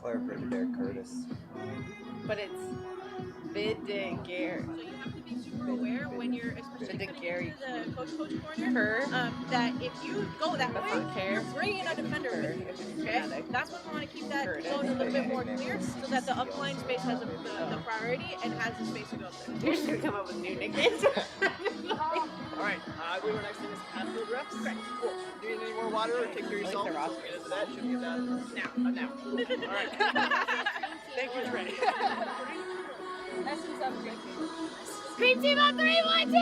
Claire Brigadier Curtis. But it's Vidiger. So you have to be super aware when you're, especially coming into the coach corner, that if you go that way, you're bringing a defender with you. Okay, that's why we want to keep that zone a little bit more clear, so that the upline space has the priority and has the space to go up there. You're just gonna come up with new nicknames. All right, I believe our next thing is half-field reps. Correct. Cool. Do you need any more water or take care of yourself? the So roster. we'll get into that. Should we get that? Now. All right. Thank you, Trey. Green team on 3, 1, 2, 3!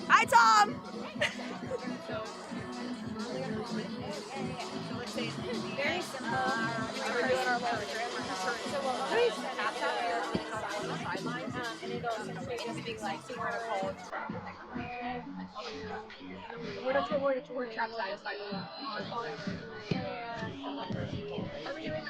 Hi, Tom. Very simple. We're doing our lower grammar. So we'll always have that on the sideline, and it'll essentially just be like we're trapped side to side. Are we doing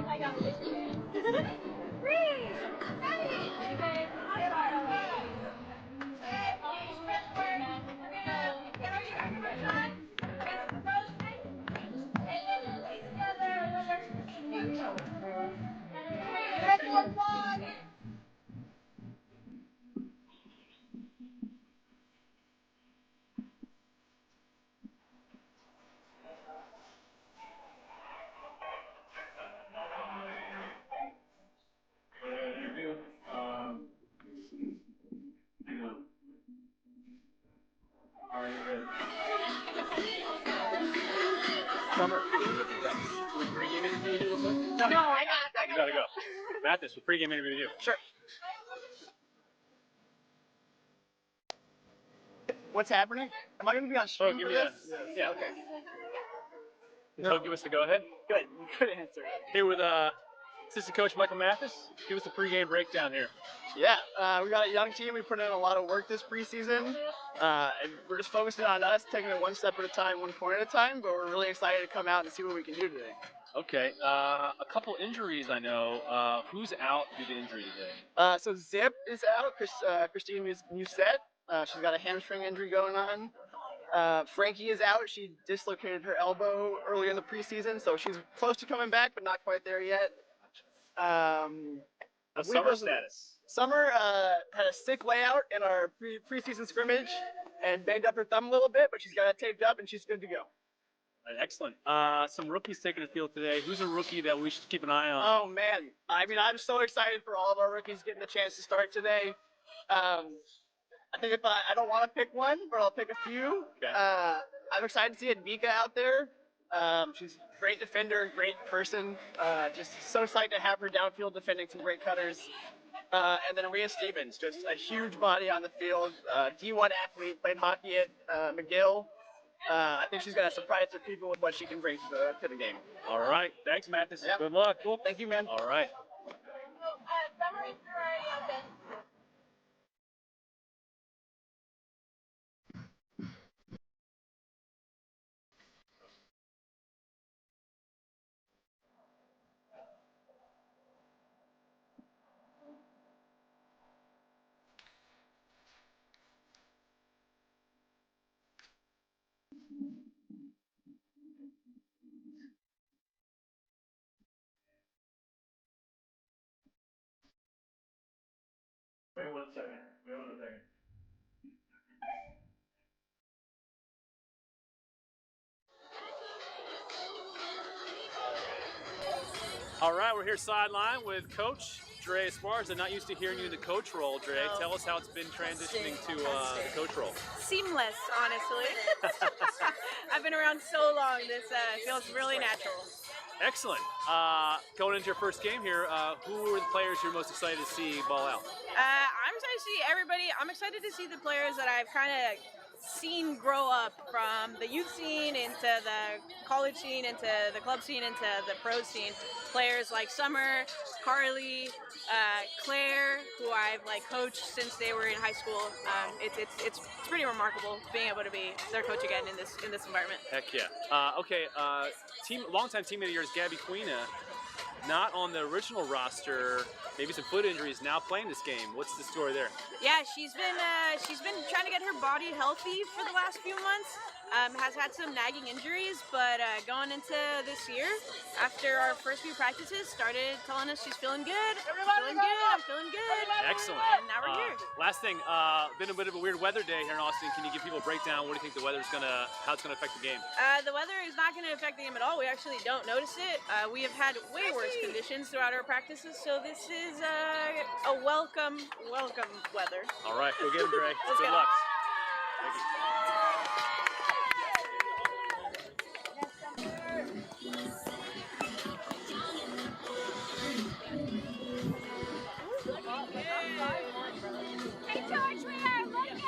I got this. Summer. No, I gotta go. Mathis, with pregame interview to do. Sure. What's happening? Am I going to be on stream for this? Yeah. Okay. So give us the go ahead. Good answer. Here with assistant coach Michael Mathis. Give us the pregame breakdown here. Yeah, we got a young team. We put in a lot of work this preseason. And we're just focusing on us, taking it one step at a time, one point at a time. But we're really excited to come out and see what we can do today. Okay. A couple injuries, I know. Who's out due to injury today? So Zip is out. Christine Musette. She's got a hamstring injury going on. Frankie is out. She dislocated her elbow early in the preseason, so she's close to coming back, but not quite there yet. Summer status. Summer had a sick layout in our preseason scrimmage and banged up her thumb a little bit, but she's got it taped up and she's good to go. Right, excellent. Some rookies taking the field today. Who's a rookie that we should keep an eye on? Oh man, I mean, I'm so excited for all of our rookies getting the chance to start today. I think if I don't want to pick one, but I'll pick a few. Okay. I'm excited to see Advika out there. She's a great defender, great person. Just so excited to have her downfield defending some great cutters. And then Rhea Stevens, just a huge body on the field. D1 athlete, played hockey at McGill. I think she's going to surprise some people with what she can bring to the game. All right. Thanks, Mathis. Yep. Good luck. Cool. Thank you, man. All right. Summer is already open. Wait 1 second. Wait 1 second. All right, we're here sideline with Coach Dre Esparza. I'm not used to hearing you in the coach role, Dre. No. Tell us how it's been transitioning to the coach role. Seamless, honestly. I've been around so long, this feels really natural. Excellent. Going into your first game here, who are the players you're most excited to see ball out? I'm excited to see everybody. I'm excited to see the players that I've kind of scene grow up from the youth scene into the college scene, into the club scene, into the pro scene. Players like Summer, Carly, Claire, who I've like coached since they were in high school. It's pretty remarkable being able to be their coach again in this environment. Heck yeah. Okay, longtime teammate of yours, Gabby Queena, not on the original roster. Maybe some foot injuries. Now playing this game. What's the story there? Yeah, she's been trying to get her body healthy for the last few months. Has had some nagging injuries, but going into this year, after our first few practices, started telling us she's feeling good. I'm feeling good. Excellent. And now we're here. Last thing, been a bit of a weird weather day here in Austin. Can you give people a breakdown? What do you think the weather's how it's gonna affect the game? The weather is not going to affect the game at all. We actually don't notice it. We have had way worse conditions throughout our practices, so this is a welcome weather. All right, go get him, Dre. Good luck. Thank you. Hey, George, we are looking!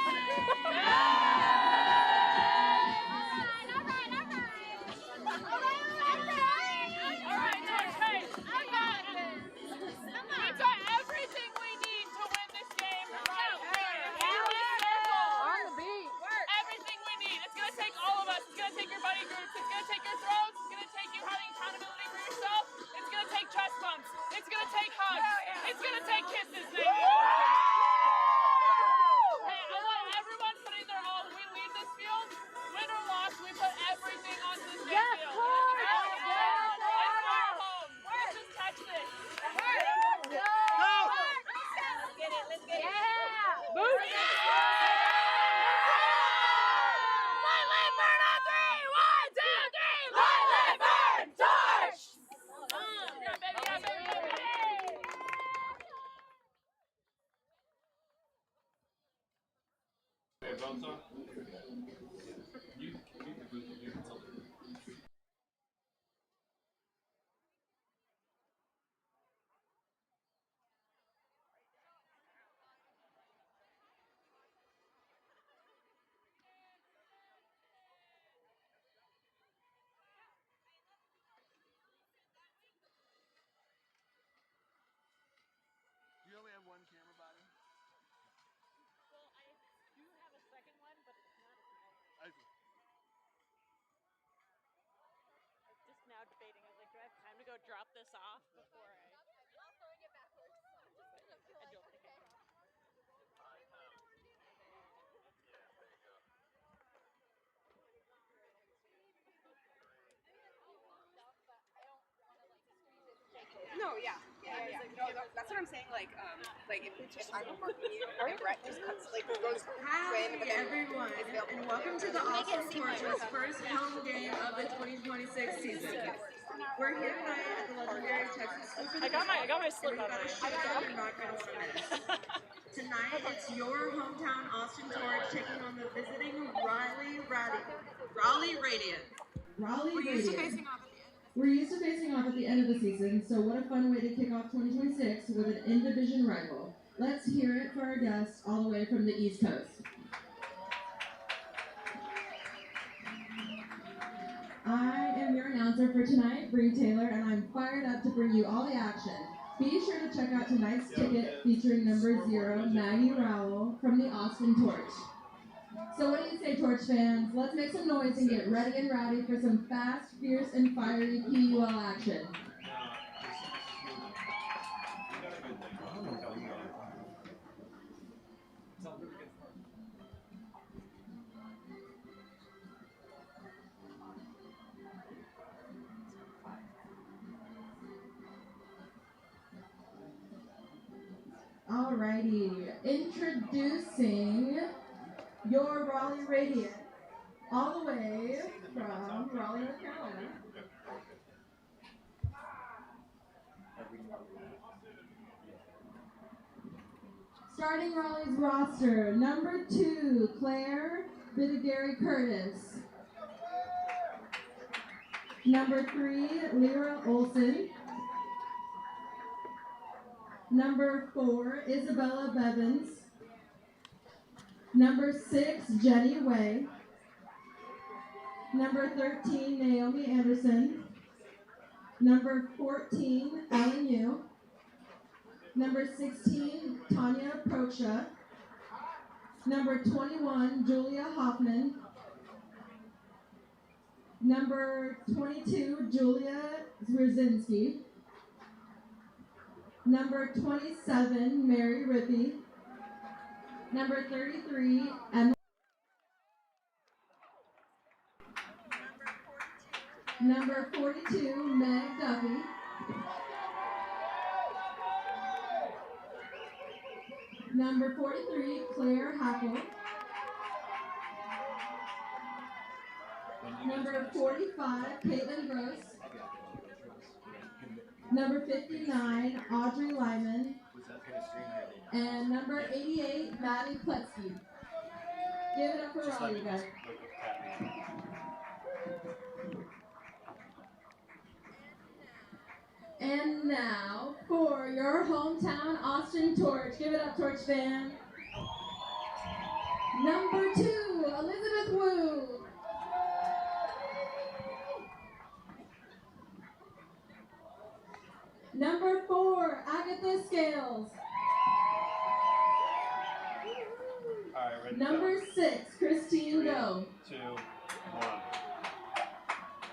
You only have one camera body? Well, I do have a second one, but it's not as nice. I see. I'm just now debating. I was like, do I have time to go drop this off before I... I'll throwing it backwards. I'm just gonna feel I like don't think I can. No, yeah. No, that's what I'm saying. Like if I'm marking you, and Brett just cuts, like goes Hi swing, but then everyone, it's available. and welcome to the Austin Torches first home game of the 2026 season. We're here tonight at the legendary Texas School for the I got my slip We've on got a there. showdown in not gonna 1 minute. Tonight, it's your hometown Austin Torch taking on the visiting Raleigh Radiance. Raleigh Radiance. We're used to facing off at the end of the season, so what a fun way to kick off 2026 with an in-division rival. Let's hear it for our guests all the way from the East Coast. I am your announcer for tonight, Bree Taylor, and I'm fired up to bring you all the action. Be sure to check out tonight's ticket featuring number 0, Maggie Rowell from the Austin Torch. So what do you say, Torch fans? Let's make some noise and get ready and rowdy for some fast, fierce, and fiery PUL action. Alrighty, introducing your Raleigh Radiance, all the way from Raleigh, North Carolina. Starting Raleigh's roster, number 2, Claire Curtis. Number 3, Lyra Olson. Number 4, Isabella Bevins. Number 6, Jenny Way. Number 13, Naomi Anderson. Number 14, Ellen Yu. Number 16, Tanya Procha. Number 21, Julia Hoffman. Number 22, Julia Zrzinski. Number 27, Mary Rippey. Number 33, Emma. Number 42, Meg Duffy. Number 43, Claire Hackle. Number 45, Caitlin Gross. Number 59, Audrey Lyman. And number 88, Maddie Pletsky. Give it up for Raleigh, you guys. And now, for your hometown Austin Torch. Give it up, Torch fan. Number 2, Elizabeth Wu. Number 4, Agatha Scales. All right, ready? Number 6, Christine 3, Doe. 2, 1.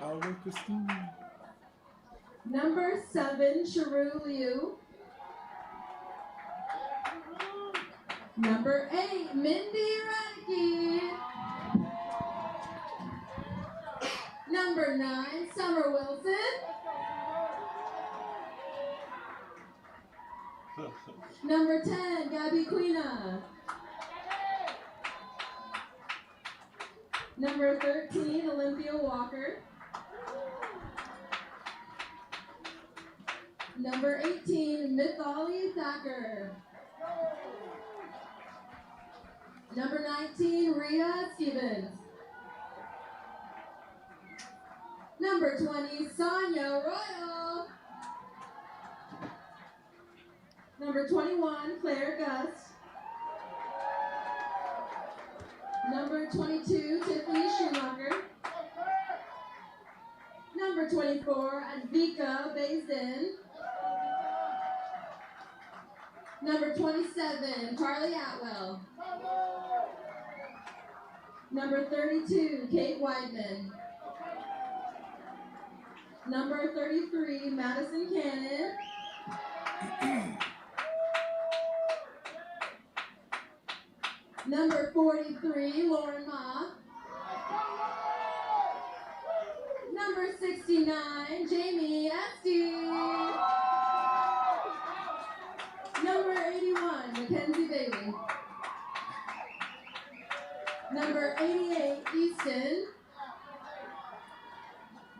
All right, Christine. Number 7, Sharu Liu. Number 8, Mindy Radke. Number 9, Summer Wilson. Number 10, Gabby Quina. Number 13, Olympia Walker. Number 18, Mithali Thacker. Number 19, Rhea Stevens. Number 20, Sonia Royal. Number 21, Claire Gust. Number 22, Tiffany Schumacher. Number 24, Advika Basin. Number 27, Carly Atwell. Number 32, Kate Weidman. Number 33, Madison Cannon. Number 43, Lauren Ma. Number 69, Jamie Esty. Number 81, Mackenzie Bailey. Number 88, Easton.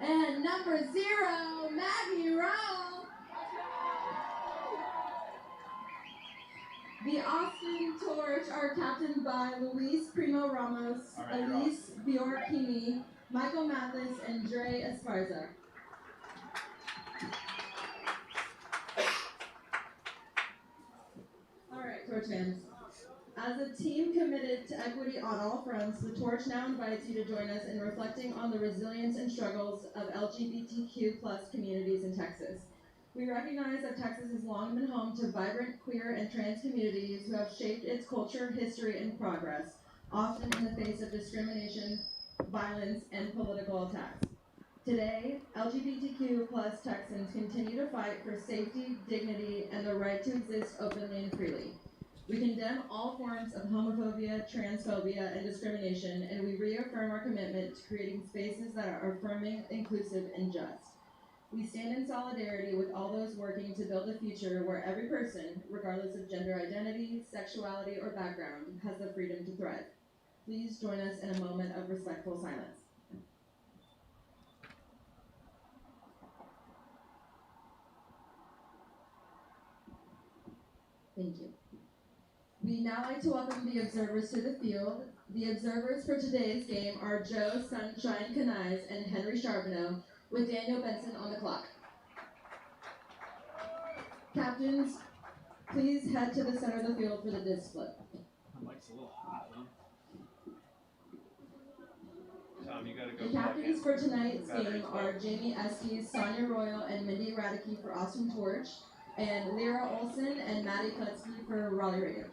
And number 0, Maggie Rowe. The Austin Torch are captained by Luis Primo Ramos, Elise Biorchini, Michael Mathis, and Dre Esparza. All right, Torch fans. As a team committed to equity on all fronts, the Torch now invites you to join us in reflecting on the resilience and struggles of LGBTQ+ communities in Texas. We recognize that Texas has long been home to vibrant queer and trans communities who have shaped its culture, history, and progress, often in the face of discrimination, violence, and political attacks. Today, LGBTQ+ Texans continue to fight for safety, dignity, and the right to exist openly and freely. We condemn all forms of homophobia, transphobia, and discrimination, and we reaffirm our commitment to creating spaces that are affirming, inclusive, and just. We stand in solidarity with all those working to build a future where every person, regardless of gender identity, sexuality, or background, has the freedom to thrive. Please join us in a moment of respectful silence. Thank you. We now like to welcome the observers to the field. The observers for today's game are Joe Sunshine Canise and Henry Charbonneau, with Daniel Benson on the clock. Captains, please head to the center of the field for the disc flip. The mic's a little hot, huh? The captains for tonight's game are Jamie Estes, Sonia Royal, and Mindy Radicke for Austin Torch, and Lyra Olson and Maddie Kutsky for Raleigh Radiance.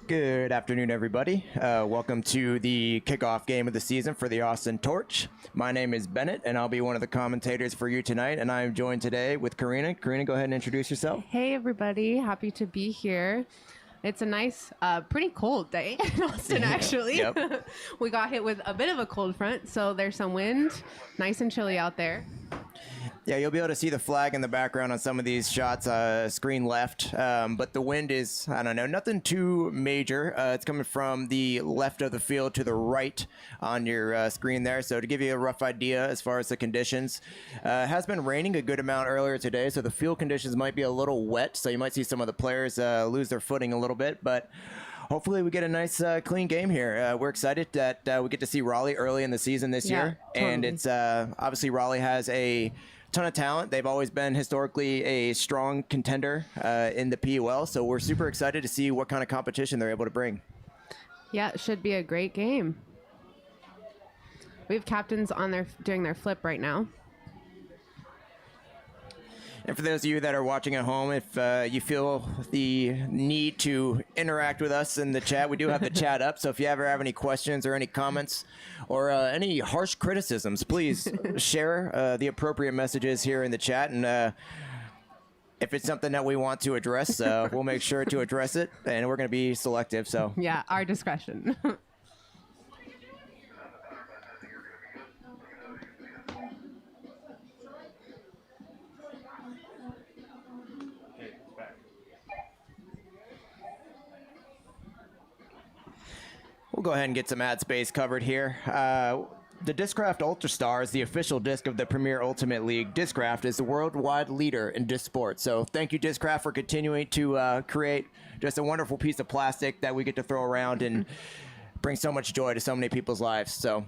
Good afternoon, everybody. Welcome to the kickoff game of the season for the Austin Torch. My name is Bennett, and I'll be one of the commentators for you tonight, and I'm joined today with Karina. Karina, go ahead and introduce yourself. Hey, everybody. Happy to be here. It's a nice, pretty cold day in Austin, actually. Yep. We got hit with a bit of a cold front, so there's some wind. Nice and chilly out there. Yeah, you'll be able to see the flag in the background on some of these shots, screen left. But the wind is, I don't know, nothing too major. It's coming from the left of the field to the right on your screen there. So to give you a rough idea as far as the conditions, it has been raining a good amount earlier today, so the field conditions might be a little wet. So you might see some of the players lose their footing a little bit, but hopefully we get a nice clean game here. We're excited that we get to see Raleigh early in the season this year. Totally. And it's obviously Raleigh has a ton of talent. They've always been historically a strong contender in the PUL, so we're super excited to see what kind of competition they're able to bring. Yeah, it should be a great game. We have captains on doing their flip right now. And for those of you that are watching at home, if you feel the need to interact with us in the chat, we do have the chat up. So if you ever have any questions or any comments or any harsh criticisms, please share the appropriate messages here in the chat. And if it's something that we want to address, we'll make sure to address it. And we're going to be selective. So Yeah, our discretion. we'll go ahead and get some ad space covered here. The Discraft Ultrastar is the official disc of the Premier Ultimate League. Discraft is the worldwide leader in disc sports. So thank you, Discraft, for continuing to create just a wonderful piece of plastic that we get to throw around and bring so much joy to so many people's lives. So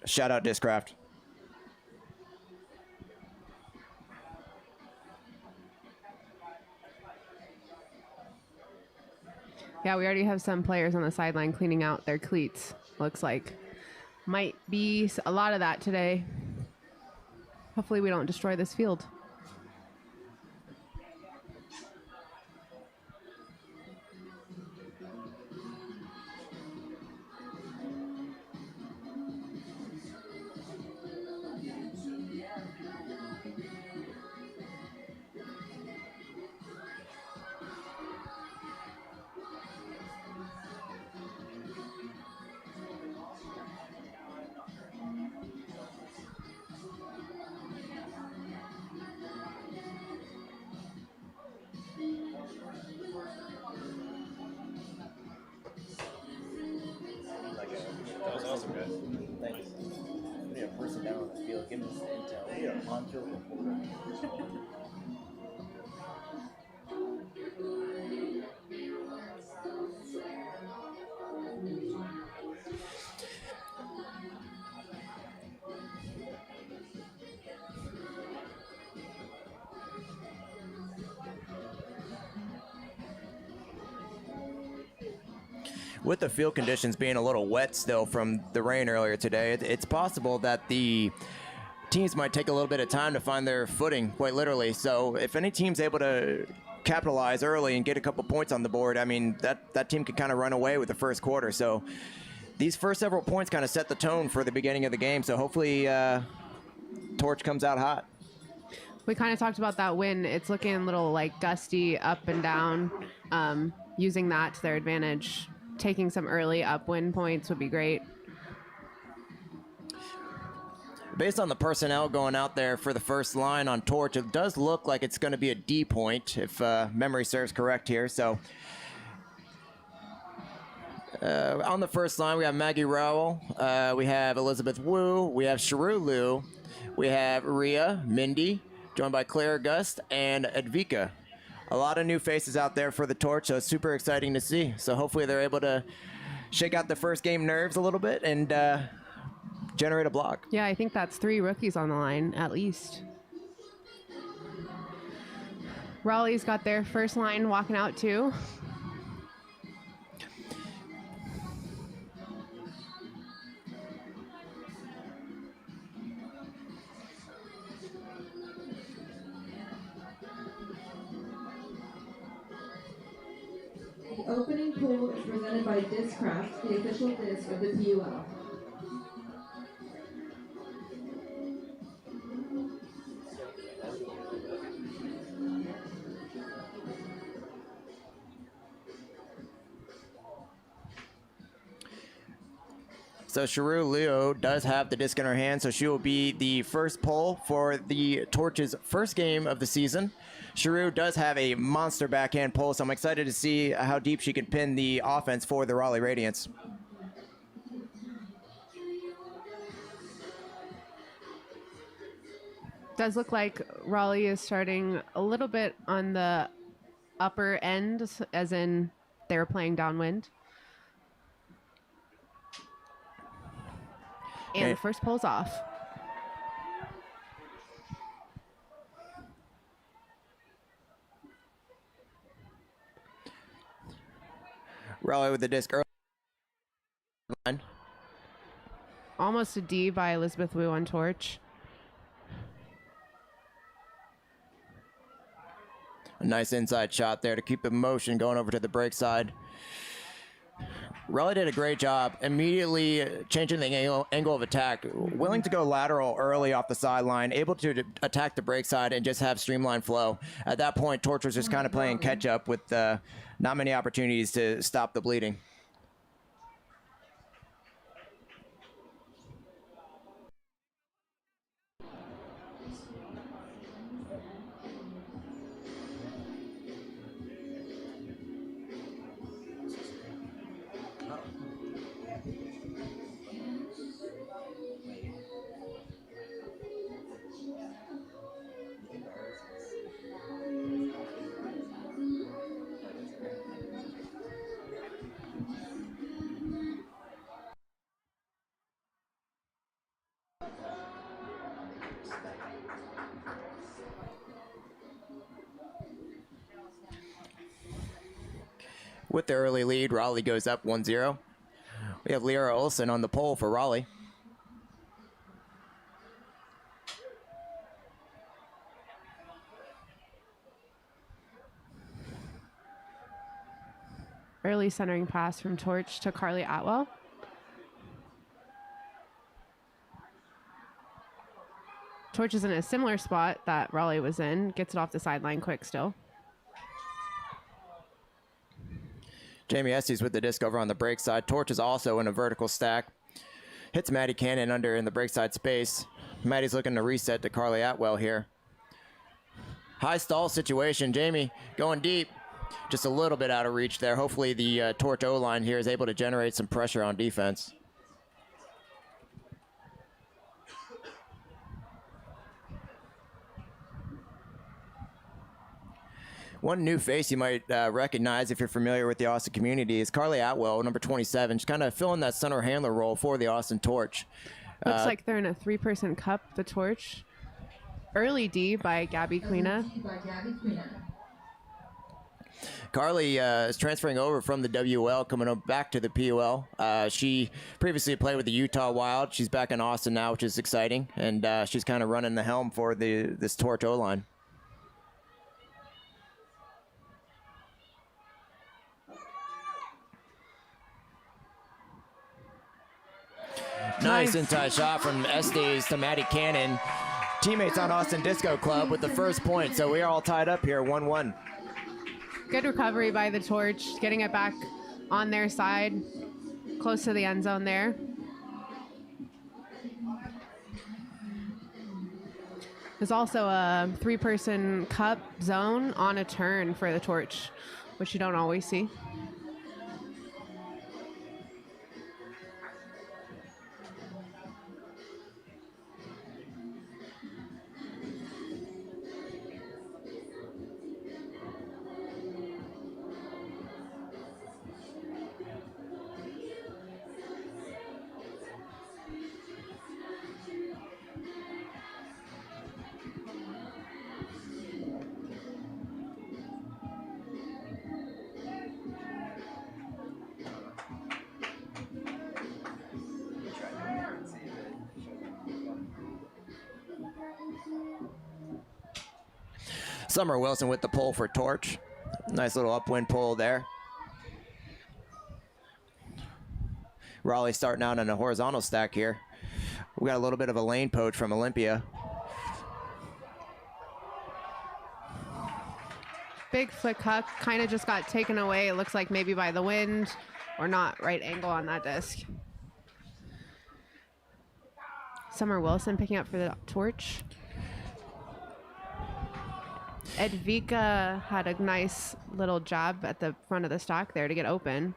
shout out, Discraft. Yeah, we already have some players on the sideline cleaning out their cleats, looks like. Might be a lot of that today. Hopefully we don't destroy this field. That was awesome, guys. Thanks. We need a person down on the field. Give us the intel. We need a on-field reporter. With the field conditions being a little wet still from the rain earlier today, it's possible that the teams might take a little bit of time to find their footing, quite literally. So if any team's able to capitalize early and get a couple points on the board, I mean, that team could kind of run away with the first quarter. So these first several points kind of set the tone for the beginning of the game. So hopefully Torch comes out hot. We kind of talked about that wind. It's looking a little like gusty up and down. Using that to their advantage. Taking some early upwind points would be great. Based on the personnel going out there for the first line on Torch, it does look like it's going to be a D point, if memory serves correct here. So on the first line, we have Maggie Rowell, we have Elizabeth Wu, we have Sharu Liu, we have Rhea, Mindy, joined by Claire Gust, and Advika. A lot of new faces out there for the Torch, so it's super exciting to see. So hopefully they're able to shake out the first game nerves a little bit and generate a block. Yeah, I think that's 3 rookies on the line at least. Raleigh's got their first line walking out too. The opening pool is presented by Discraft, the official disc of the PUL. So Sharu Leo does have the disc in her hand, so she will be the first pull for the Torch's first game of the season. Sharu does have a monster backhand pull, so I'm excited to see how deep she can pin the offense for the Raleigh Radiance. Does look like Raleigh is starting a little bit on the upper end, as in they're playing downwind. And the first pull's off. Raleigh with the disc early. Almost a D by Elizabeth Wu on Torch. A nice inside shot there to keep the motion going over to the break side. Raleigh did a great job immediately changing the angle of attack, willing to go lateral early off the sideline, able to attack the break side and just have streamlined flow. At that point, Torch was just kind of playing catch up with not many opportunities to stop the bleeding. With the early lead, Raleigh goes up 1-0. We have Lyra Olsen on the pole for Raleigh. Early centering pass from Torch to Carly Atwell. Torch is in a similar spot that Raleigh was in. Gets it off the sideline quick still. Jamie Estes with the disc over on the break side. Torch is also in a vertical stack. Hits Maddie Cannon under in the break side space. Maddie's looking to reset to Carly Atwell here. High stall situation. Jamie going deep. Just a little bit out of reach there. Hopefully the Torch O-line here is able to generate some pressure on defense. One new face you might recognize if you're familiar with the Austin community is Carly Atwell, number 27. She's kind of filling that center handler role for the Austin Torch. Looks like they're in a 3-person cup, the Torch. Early D by Gabby Quina. Carly is transferring over from the WL, coming back to the PUL. She previously played with the Utah Wild. She's back in Austin now, which is exciting. And she's kind of running the helm for this Torch O-line. Nice inside shot from Estes to Maddie Cannon. Teammates on Austin Disco Club with the first point, so we are all tied up here, 1-1. Good recovery by the Torch, getting it back on their side, close to the end zone there. There's also a 3-person cup zone on a turn for the Torch, which you don't always see. Summer Wilson with the pull for Torch. Nice little upwind pull there. Raleigh starting out on a horizontal stack here. We got a little bit of a lane poach from Olympia. Big flick huck kind of just got taken away. It looks like maybe by the wind or not right angle on that disc. Summer Wilson picking up for the Torch. Edvika had a nice little jab at the front of the stock there to get open.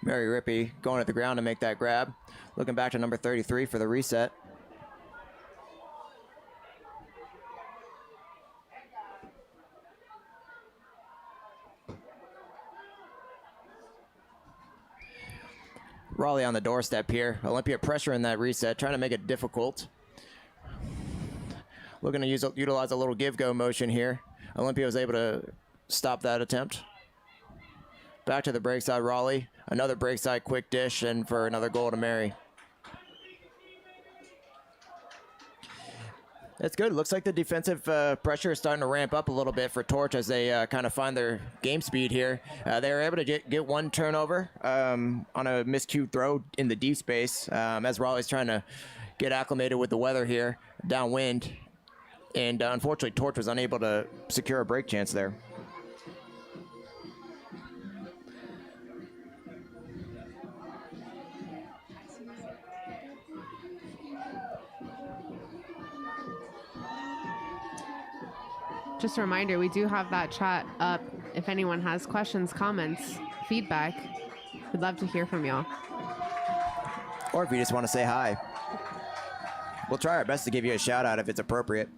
Mary Rippey going at the ground to make that grab. Looking back to number 33 for the reset. Raleigh on the doorstep here. Olympia pressure in that reset, trying to make it difficult. Looking to utilize a little give-go motion here. Olympia was able to stop that attempt. Back to the break side, Raleigh. Another break side quick dish, and for another goal to Mary. That's good. Looks like the defensive pressure is starting to ramp up a little bit for Torch as they kind of find their game speed here. They were able to get one turnover on a miscued throw in the deep space as Raleigh's trying to get acclimated with the weather here, downwind. And unfortunately, Torch was unable to secure a break chance there. Just a reminder, we do have that chat up. If anyone has questions, comments, feedback, we'd love to hear from y'all. Or if you just want to say hi. We'll try our best to give you a shout out if it's appropriate.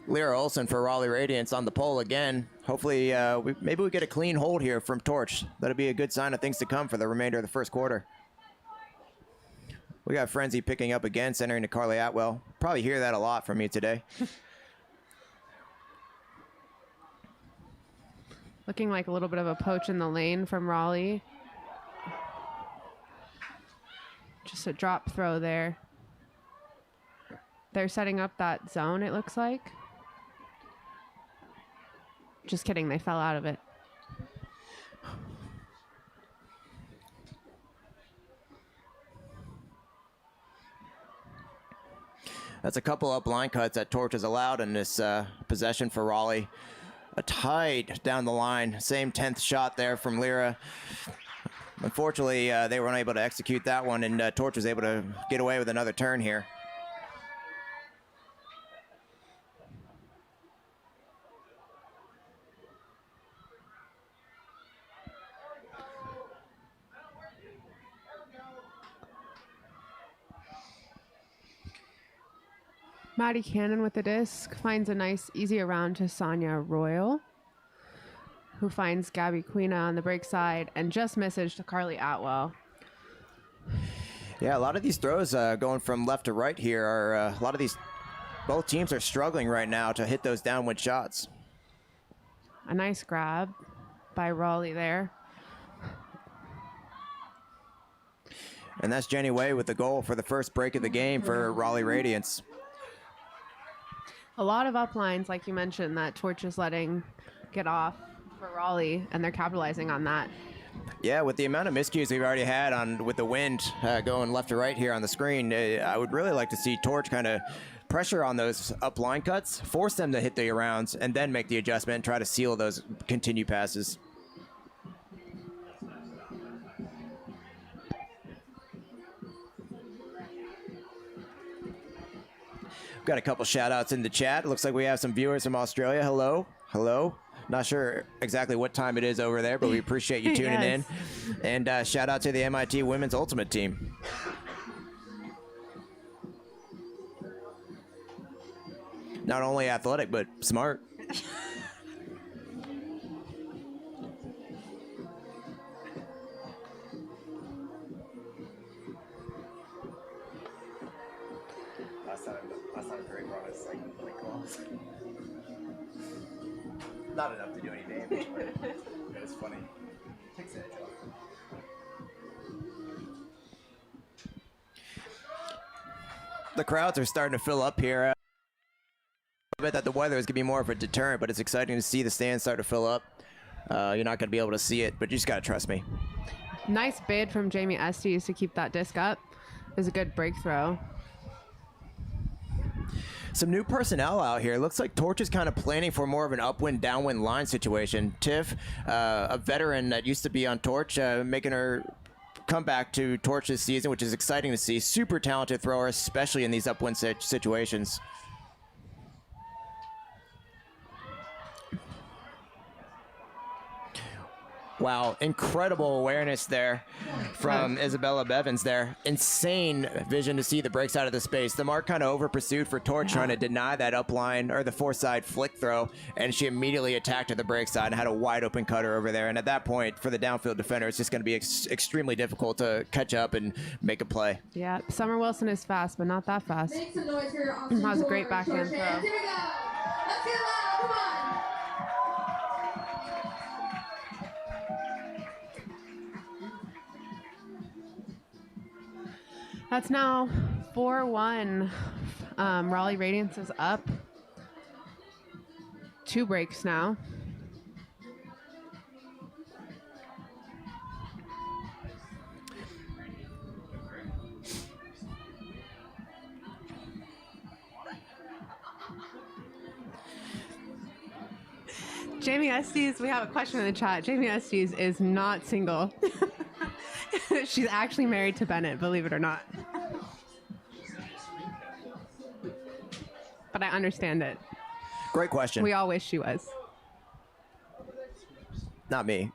Lyra Olsen for Raleigh Radiance on the pole again. Hopefully, maybe we get a clean hold here from Torch. That'll be a good sign of things to come for the remainder of the first quarter. We got Frenzy picking up again, centering to Carly Atwell. Probably hear that a lot from me today. Looking like a little bit of a poach in the lane from Raleigh. Just a drop throw there. They're setting up that zone, it looks like. Just kidding, they fell out of it. That's a couple up line cuts that Torch has allowed in this possession for Raleigh. A tight down the line, same 10th shot there from Lyra. Unfortunately, they were unable to execute that one, and Torch was able to get away with another turn here. Maddie Cannon with the disc finds a nice easy around to Sonia Royal, who finds Gabby Quina on the break side and just misses to Carly Atwell. Yeah, a lot of these throws going from left to right here are a lot of these. Both teams are struggling right now to hit those downwind shots. A nice grab by Raleigh there. And that's Jenny Way with the goal for the first break of the game for Raleigh Radiance. A lot of uplines, like you mentioned, that Torch is letting get off for Raleigh, and they're capitalizing on that. Yeah, with the amount of miscues we've already had with the wind going left to right here on the screen, I would really like to see Torch kind of pressure on those up line cuts, force them to hit the rounds, and then make the adjustment and try to seal those continued passes. Got a couple shout outs in the chat. Looks like we have some viewers from Australia. Hello. Hello. Not sure exactly what time it is over there, but we appreciate you tuning in. And shout out to the MIT Women's Ultimate Team. Not only athletic, but smart. Last time Drake brought us like claws. Not enough to do any damage, but it was funny. Takes the edge off. The crowds are starting to fill up here. I bet that the weather is going to be more of a deterrent, but it's exciting to see the stands start to fill up. You're not going to be able to see it, but you just got to trust me. Nice bid from Jamie Estes to keep that disc up. It was a good break throw. Some new personnel out here. Looks like Torch is kind of planning for more of an upwind, downwind line situation. Tiff, a veteran that used to be on Torch, making her come back to Torch this season, which is exciting to see. Super talented thrower, especially in these upwind situations. Wow, incredible awareness there from Isabella Bevins there. Insane vision to see the breaks out of the space. The mark kind of over pursued for Torch, trying to deny that upline or the foreside flick throw, and she immediately attacked to the break side and had a wide open cutter over there. And at that point, for the downfield defender, it's just going to be extremely difficult to catch up and make a play. Yeah, Summer Wilson is fast, but not that fast. Make some noise for Austin That was a great Torch. backhand throw. Here we go. Let's get loud. Come on. That's now 4-1. Raleigh Radiance is up. 2 breaks now. Jamie Estes, we have a question in the chat. Jamie Estes is not single. She's actually married to Bennett, believe it or not. But I understand it. Great question. We all wish she was. Not me.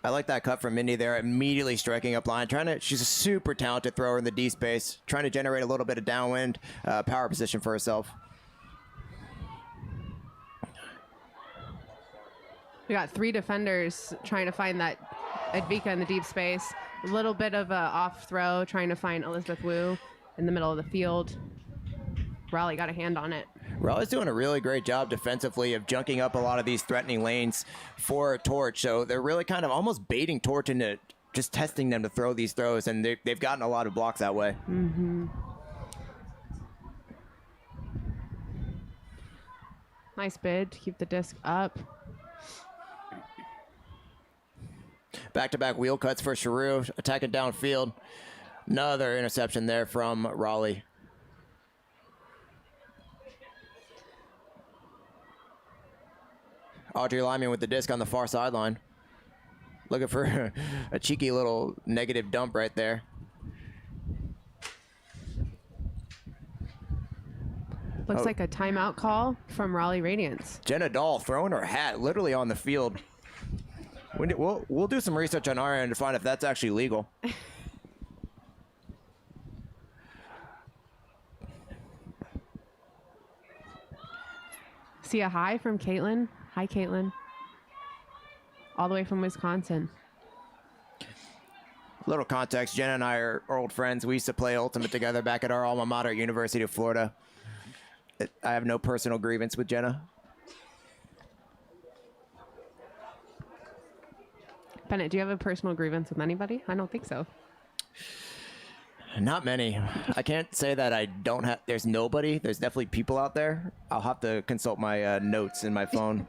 I like that cut from Mindy there, immediately striking up line. She's a super talented thrower in the D space, trying to generate a little bit of downwind power position for herself. We got 3 defenders trying to find that Advika in the deep space. A little bit of a off throw, trying to find Elizabeth Wu in the middle of the field. Raleigh got a hand on it. Raleigh's doing a really great job defensively of junking up a lot of these threatening lanes for Torch. So they're really kind of almost baiting Torch into just testing them to throw these throws, and they've gotten a lot of blocks that way. Mm-hmm. Nice bid to keep the disc up. Back-to-back wheel cuts for Sharu, attacking downfield. Another interception there from Raleigh. Audrey Lyman with the disc on the far sideline. Looking for a cheeky little negative dump right there. Looks like a timeout call from Raleigh Radiance. Jenna Dahl throwing her hat literally on the field. We'll do some research on our end to find if that's actually legal. See a hi from Caitlin. Hi, Caitlin. All the way from Wisconsin. Little context, Jenna and I are old friends. We used to play Ultimate together back at our alma mater, University of Florida. I have no personal grievance with Jenna. Bennett, do you have a personal grievance with anybody? I don't think so. Not many. I can't say that I don't have. There's nobody. There's definitely people out there. I'll have to consult my notes in my phone.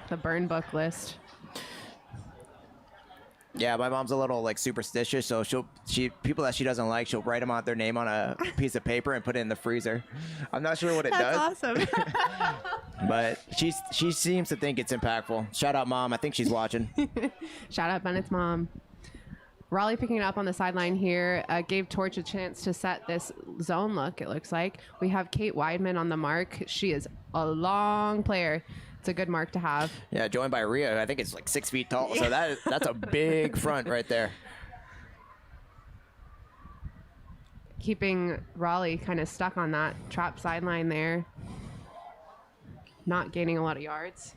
The burn book list. Yeah, my mom's a little like superstitious, so people that she doesn't like, she'll write them out their name on a piece of paper and put it in the freezer. I'm not sure what it does. That's awesome. But she seems to think it's impactful. Shout out, Mom. I think she's watching. Shout out Bennett's mom. Raleigh picking it up on the sideline here. Gave Torch a chance to set this zone look, it looks like. We have Kate Weidman on the mark. She is a long player. It's a good mark to have. Yeah, joined by Rhea. I think it's like 6 feet tall. So that's a big front right there. Keeping Raleigh kind of stuck on that trap sideline there. Not gaining a lot of yards.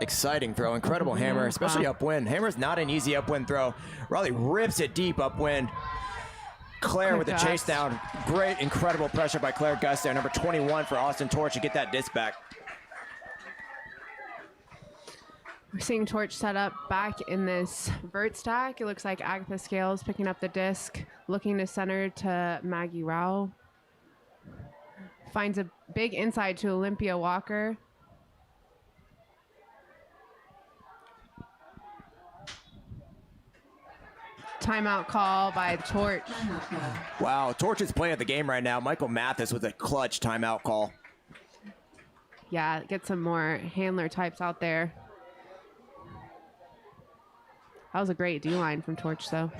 Exciting throw, incredible hammer, especially upwind. Hammer's not an easy upwind throw. Raleigh rips it deep upwind. Claire with the chase down. Great, incredible pressure by Claire Gus there, number 21 for Austin Torch to get that disc back. We're seeing Torch set up back in this vert stack. It looks like Agatha Scales picking up the disc, looking to center to Maggie Rao. Finds a big inside to Olympia Walker. Timeout call by Torch. Wow, Torch is playing the game right now. Michael Mathis with a clutch timeout call. Yeah, get some more handler types out there. That was a great D-line from Torch, though.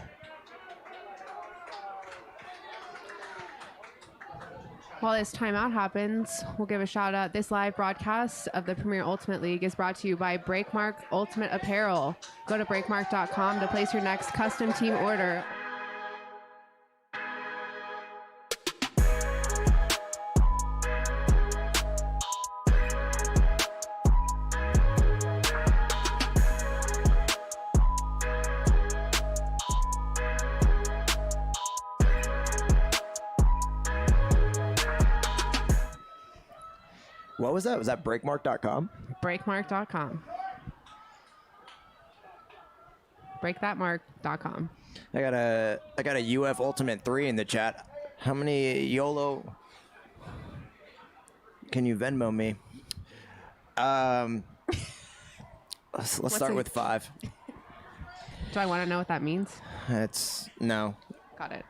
While this timeout happens, we'll give a shout out. This live broadcast of the Premier Ultimate League is brought to you by Breakmark Ultimate Apparel. Go to breakmark.com to place your next custom team order. What was that? Was that breakmark.com? Breakmark.com. Breakthatmark.com. I got a UF Ultimate 3 in the chat. How many YOLO can you Venmo me? Let's start with 5. Do I want to know what that means? No. Got it.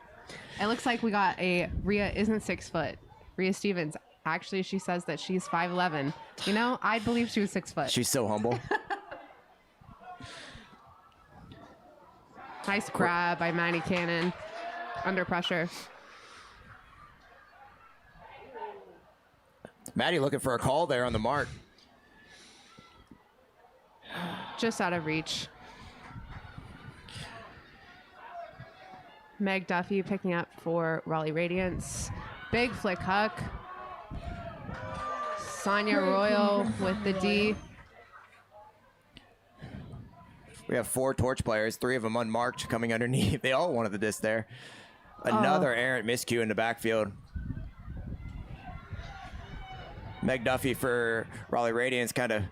It looks like we got a Rhea isn't 6 foot. Rhea Stevens. Actually, she says that she's 5'11". You know, I believe she was 6 foot. She's so humble. Nice grab by Maddie Cannon. Under pressure. Maddie looking for a call there on the mark. Just out of reach. Meg Duffy picking up for Raleigh Radiance. Big flick huck. Sonia Royal with the D. We have 4 Torch players, 3 of them unmarked coming underneath. They all wanted the disc there. Another errant miscue in the backfield. Meg Duffy for Raleigh Radiance kind of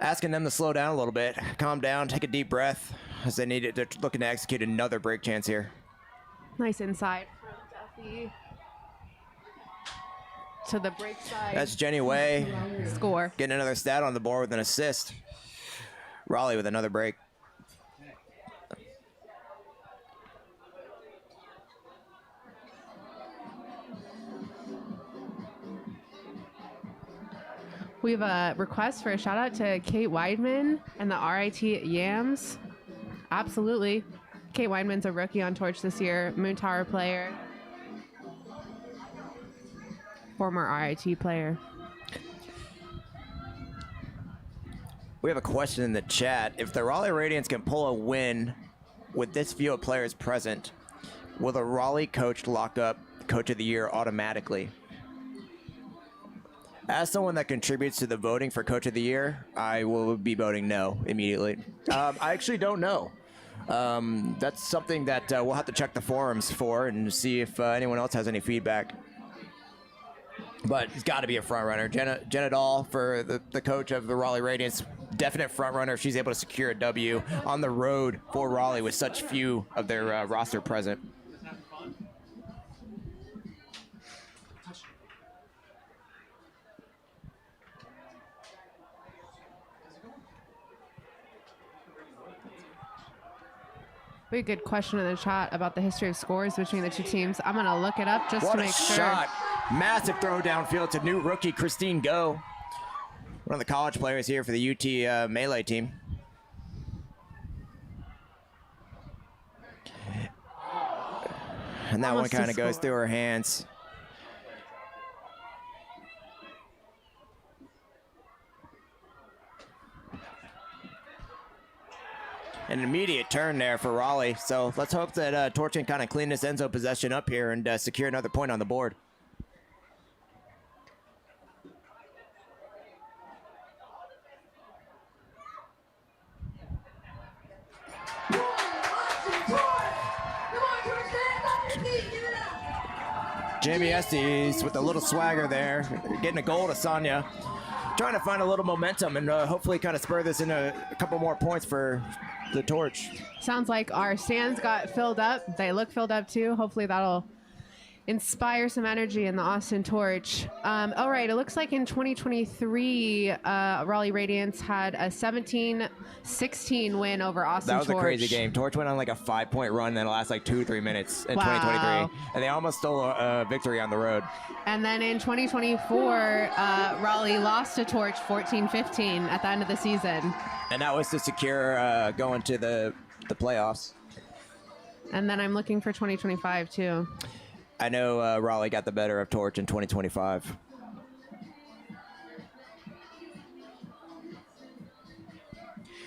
asking them to slow down a little bit, calm down, take a deep breath as they need it. They're looking to execute another break chance here. Nice inside from Duffy. To the break side. That's Jenny Way. Score. Getting another stat on the board with an assist. Raleigh with another break. We have a request for a shout out to Kate Weidman and the RIT Yams. Absolutely. Kate Weidman's a rookie on Torch this year, Moon Tower player. Former RIT player. We have a question in the chat. If the Raleigh Radiance can pull a win with this few of players present, will the Raleigh coach lock up Coach of the Year automatically? As someone that contributes to the voting for Coach of the Year, I will be voting no immediately. I actually don't know. That's something that we'll have to check the forums for and see if anyone else has any feedback. But it's got to be a front runner. Jenna Dahl for the coach of the Raleigh Radiance, definite front runner if she's able to secure a W on the road for Raleigh with such few of their roster present. Very good question in the chat about the history of scores between the two teams. I'm going to look it up just to make sure. What a shot. Massive throw downfield to new rookie Christine Go. One of the college players here for the UT Melee team. And that one kind of goes through her hands. An immediate turn there for Raleigh. So let's hope that Torch can kind of clean this Enzo possession up here and secure another point on the board. Jamie Estes with a little swagger there, getting a goal to Sonia. Trying to find a little momentum and hopefully kind of spur this into a couple more points for the Torch. Sounds like our stands got filled up. They look filled up too. Hopefully that'll inspire some energy in the Austin Torch. All right, it looks like in 2023, Raleigh Radiance had a 17-16 win over Austin Torch. That was a crazy game. Torch went on like a 5-point run in the last like 2-3 minutes in Wow. 2023, and they almost stole a victory on the road. And then in 2024, Raleigh lost to Torch 14-15 at the end of the season. And that was to secure going to the playoffs. And then I'm looking for 2025 too. I know Raleigh got the better of Torch in 2025.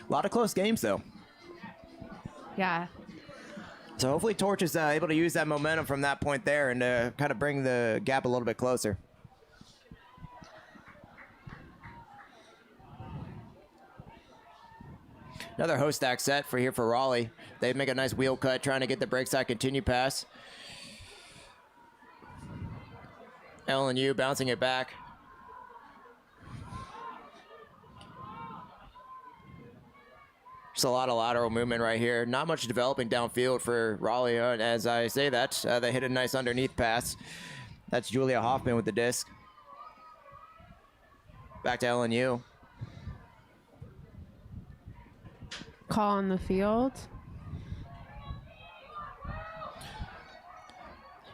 A lot of close games, though. Yeah. So hopefully Torch is able to use that momentum from that point there and kind of bring the gap a little bit closer. Another host stack set for Raleigh. They make a nice wheel cut, trying to get the break side continue pass. LNU bouncing it back. Just a lot of lateral movement right here. Not much developing downfield for Raleigh. As I say that, they hit a nice underneath pass. That's Julia Hoffman with the disc. Back to LNU. Call on the field.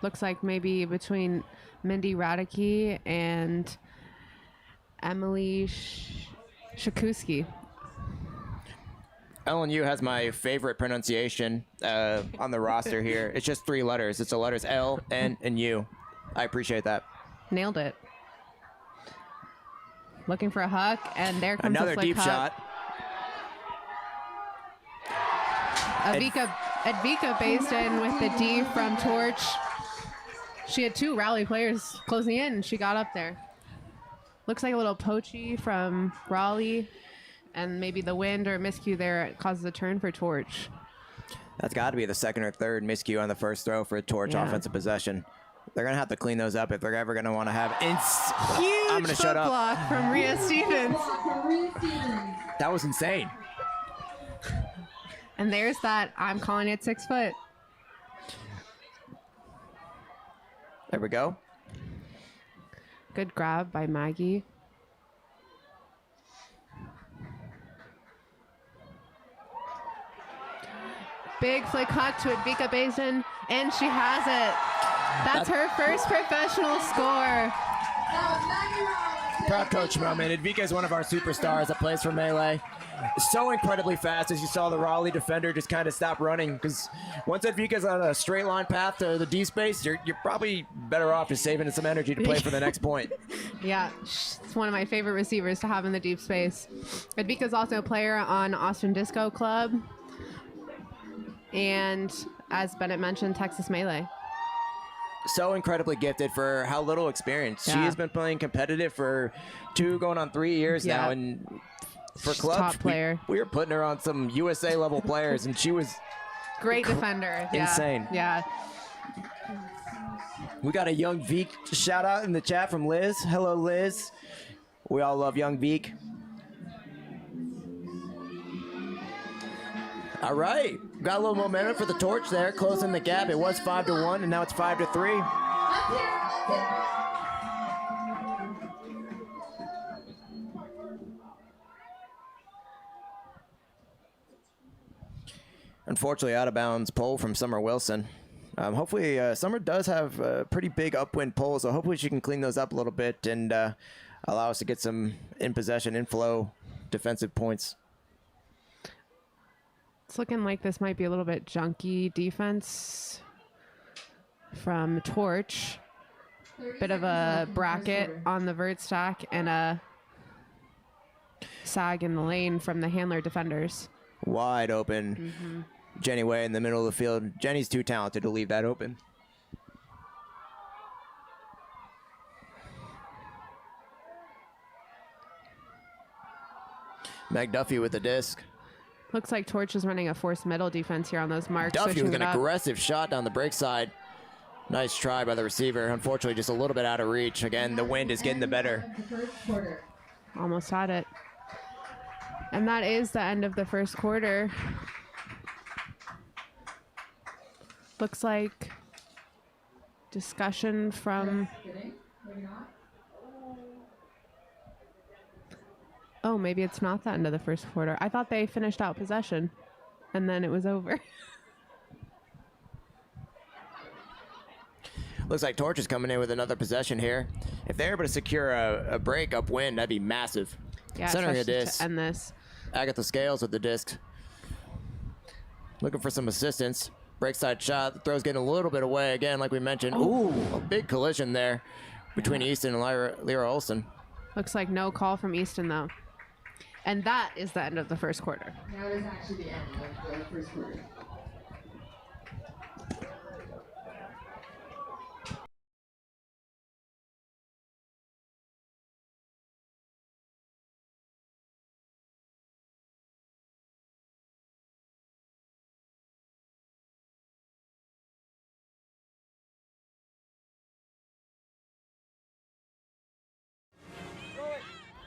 Looks like maybe between Mindy Radicke and Emily Shakuski. LNU has my favorite pronunciation on the roster here. It's just 3 letters. It's the letters L, N, and U. I appreciate that. Nailed it. Looking for a huck, and there comes another a flick deep huck. shot. Advika based in with the D from Torch. She had 2 Raleigh players closing in, and she got up there. Looks like a little poachy from Raleigh, and maybe the wind or miscue there causes a turn for Torch. That's got to be the second or third miscue on the first throw for a Torch offensive possession. They're going to have to clean those up if they're ever going to want to have... Huge I'm going to shut up. block from Rhea Stevens. That was insane. And there's that. I'm calling it 6 foot. There we go. Good grab by Maggie. Big flick huck to Advika Basin, and she has it. That's her first professional score. Proud coach moment. Advika is one of our superstars that plays for Melee. So incredibly fast, as you saw the Raleigh defender just kind of stop running, because once Advika's on a straight line path to the D space, you're probably better off just saving some energy to play for the next point. Yeah, it's one of my favorite receivers to have in the deep space. Advika's also a player on Austin Disco Club, and as Bennett mentioned, Texas Melee. So incredibly gifted for how little experience. Yeah. She has been playing competitive for 2 going on 3 years now, and for She's clubs, top player. we were putting her on some USA level players, and she was Great defender. Yeah. insane. Yeah. We got a Young Veek shout out in the chat from Liz. Hello, Liz. We all love Young Veek. All right, got a little momentum for the Torch there, closing the gap. It was 5-1, and now it's 5-3. Unfortunately, out of bounds pull from Summer Wilson. Hopefully, Summer does have a pretty big upwind pull, so hopefully she can clean those up a little bit and allow us to get some in possession, in flow defensive points. It's looking like this might be a little bit junky defense from Torch. Bit of a bracket on the vert stack and a sag in the lane from the handler defenders. Wide open. Jenny Way in the middle of the field. Jenny's too talented to leave that open. Meg Duffy with the disc. Looks like Torch is running a forced middle defense here on those marks. Duffy switching with an it up. aggressive shot down the break side. Nice try by the receiver. Unfortunately, just a little bit out of reach. Again, the wind is getting the better. Almost had it. And that is the end of the first quarter. Looks like discussion from... Oh, maybe it's not the end of the first quarter. I thought they finished out possession, and then it was over. Looks like Torch is coming in with another possession here. If they're able to secure a break upwind, that'd be massive. Yeah, centering a especially disc. to end this. Agatha Scales with the disc. Looking for some assistance. Break side shot. The throw's getting a little bit away again, like we mentioned. Ooh, a big collision there between Easton and Lyra Olsen. Looks like no call from Easton, though. And that is the end of the first quarter. That is actually the end of the first quarter.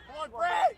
Come on, Brett!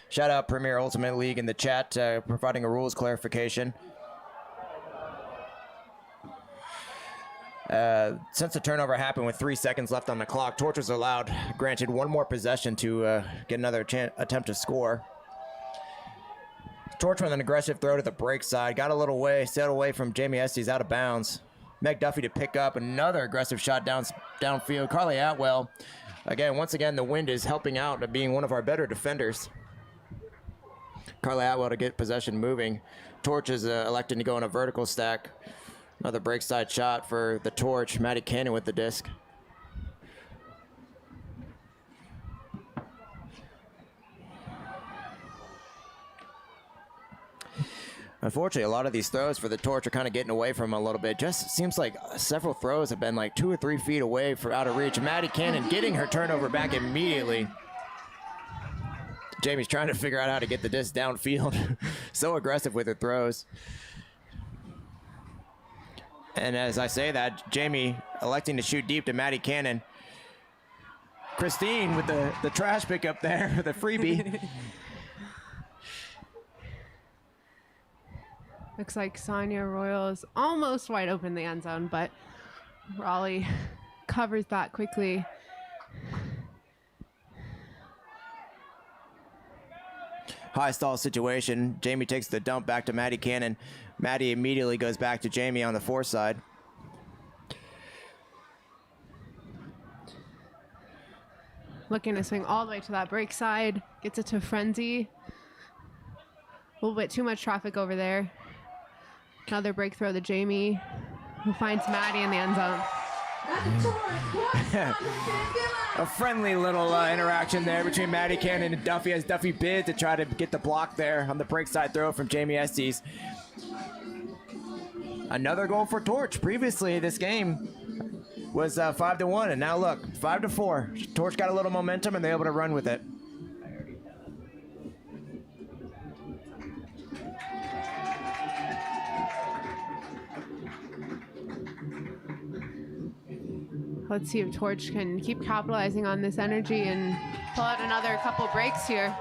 Shout out Premier Ultimate League in the chat, providing a rules clarification. Since the turnover happened with 3 seconds left on the clock, Torch was allowed, granted one more possession to get another attempt to score. Torch with an aggressive throw to the break side, got a little way, sailed away from Jamie Estes out of bounds. Meg Duffy to pick up another aggressive shot downfield. Carly Atwell, once again, the wind is helping out, being one of our better defenders. Carly Atwell to get possession moving. Torch is electing to go on a vertical stack. Another break side shot for the Torch. Maddie Cannon with the disc. Unfortunately, a lot of these throws for the Torch are kind of getting away from him a little bit. Just seems like several throws have been like 2 or 3 feet away for out of reach. Maddie Cannon getting her turnover back immediately. Jamie's trying to figure out how to get the disc downfield. So aggressive with her throws. And as I say that, Jamie electing to shoot deep to Maddie Cannon. Christine with the trash pickup there, the freebie. Looks like Sonia Royal is almost wide open in the end zone, but Raleigh covers that quickly. High stall situation. Jamie takes the dump back to Maddie Cannon. Maddie immediately goes back to Jamie on the fore side. Looking to swing all the way to that break side. Gets it to Frenzy. A little bit too much traffic over there. Another break throw to Jamie, who finds Maddie in the end zone. A friendly little interaction there between Maddie Cannon and Duffy as Duffy bids to try to get the block there on the break side throw from Jamie Estes. Another goal for Torch. Previously, this game was 5-1, and now look, 5-4. Torch got a little momentum, and they're able to run with it. Let's see if Torch can keep capitalizing on this energy and pull out another couple breaks here.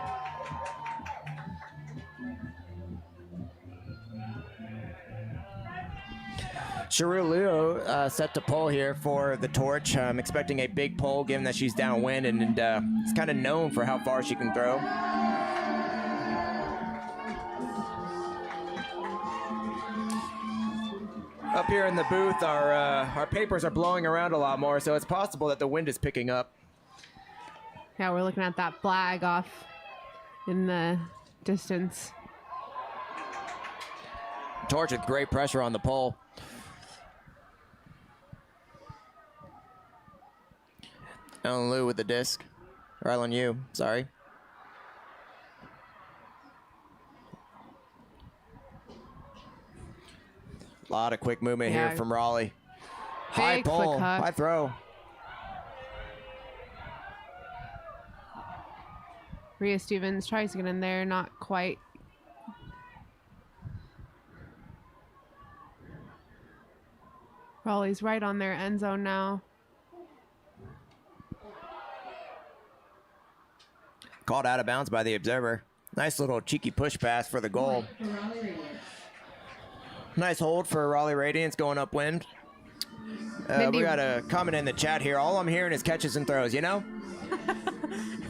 Sharu Leo set to pull here for the Torch. I'm expecting a big pull given that she's downwind and it's kind of known for how far she can throw. Up here in the booth, our papers are blowing around a lot more, so it's possible that the wind is picking up. Yeah, we're looking at that flag off in the distance. Torch with great pressure on the pole. Ellen Liu with the disc. Or Ellen Yu, sorry. A lot of quick movement here from Raleigh. High pull, high throw. Rhea Stevens tries to get in there, not quite. Raleigh's right on their end zone now. Called out of bounds by the observer. Nice little cheeky push pass for the goal. Nice hold for Raleigh Radiance going upwind. We got a comment in the chat here. All I'm hearing is catches and throws, you know?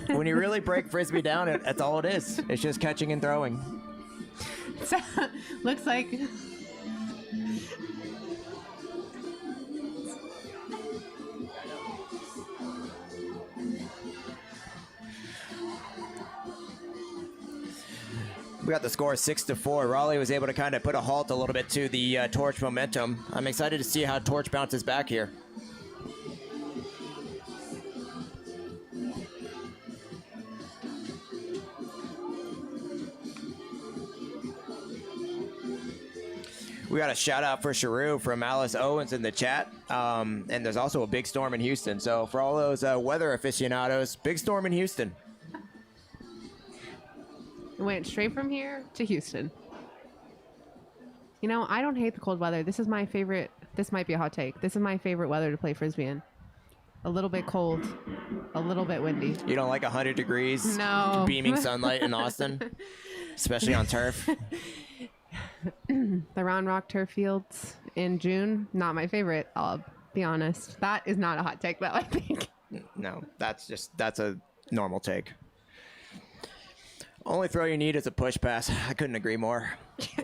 When you really break Frisbee down, that's all it is. It's just catching and throwing. So, looks like... We got the score 6-4. Raleigh was able to kind of put a halt a little bit to the Torch momentum. I'm excited to see how Torch bounces back here. We got a shout out for Sharu from Alice Owens in the chat. And there's also a big storm in Houston. So for all those weather aficionados, big storm in Houston. Went straight from here to Houston. You know, I don't hate the cold weather. This is my favorite. This might be a hot take. This is my favorite weather to play Frisbee in. A little bit cold, a little bit windy. You don't like 100 degrees? No. Beaming sunlight in Austin? Especially on turf? The Round Rock turf fields in June, not my favorite. I'll be honest. That is not a hot take, though, I think. No, that's a normal take. Only throw you need is a push pass. I couldn't agree more.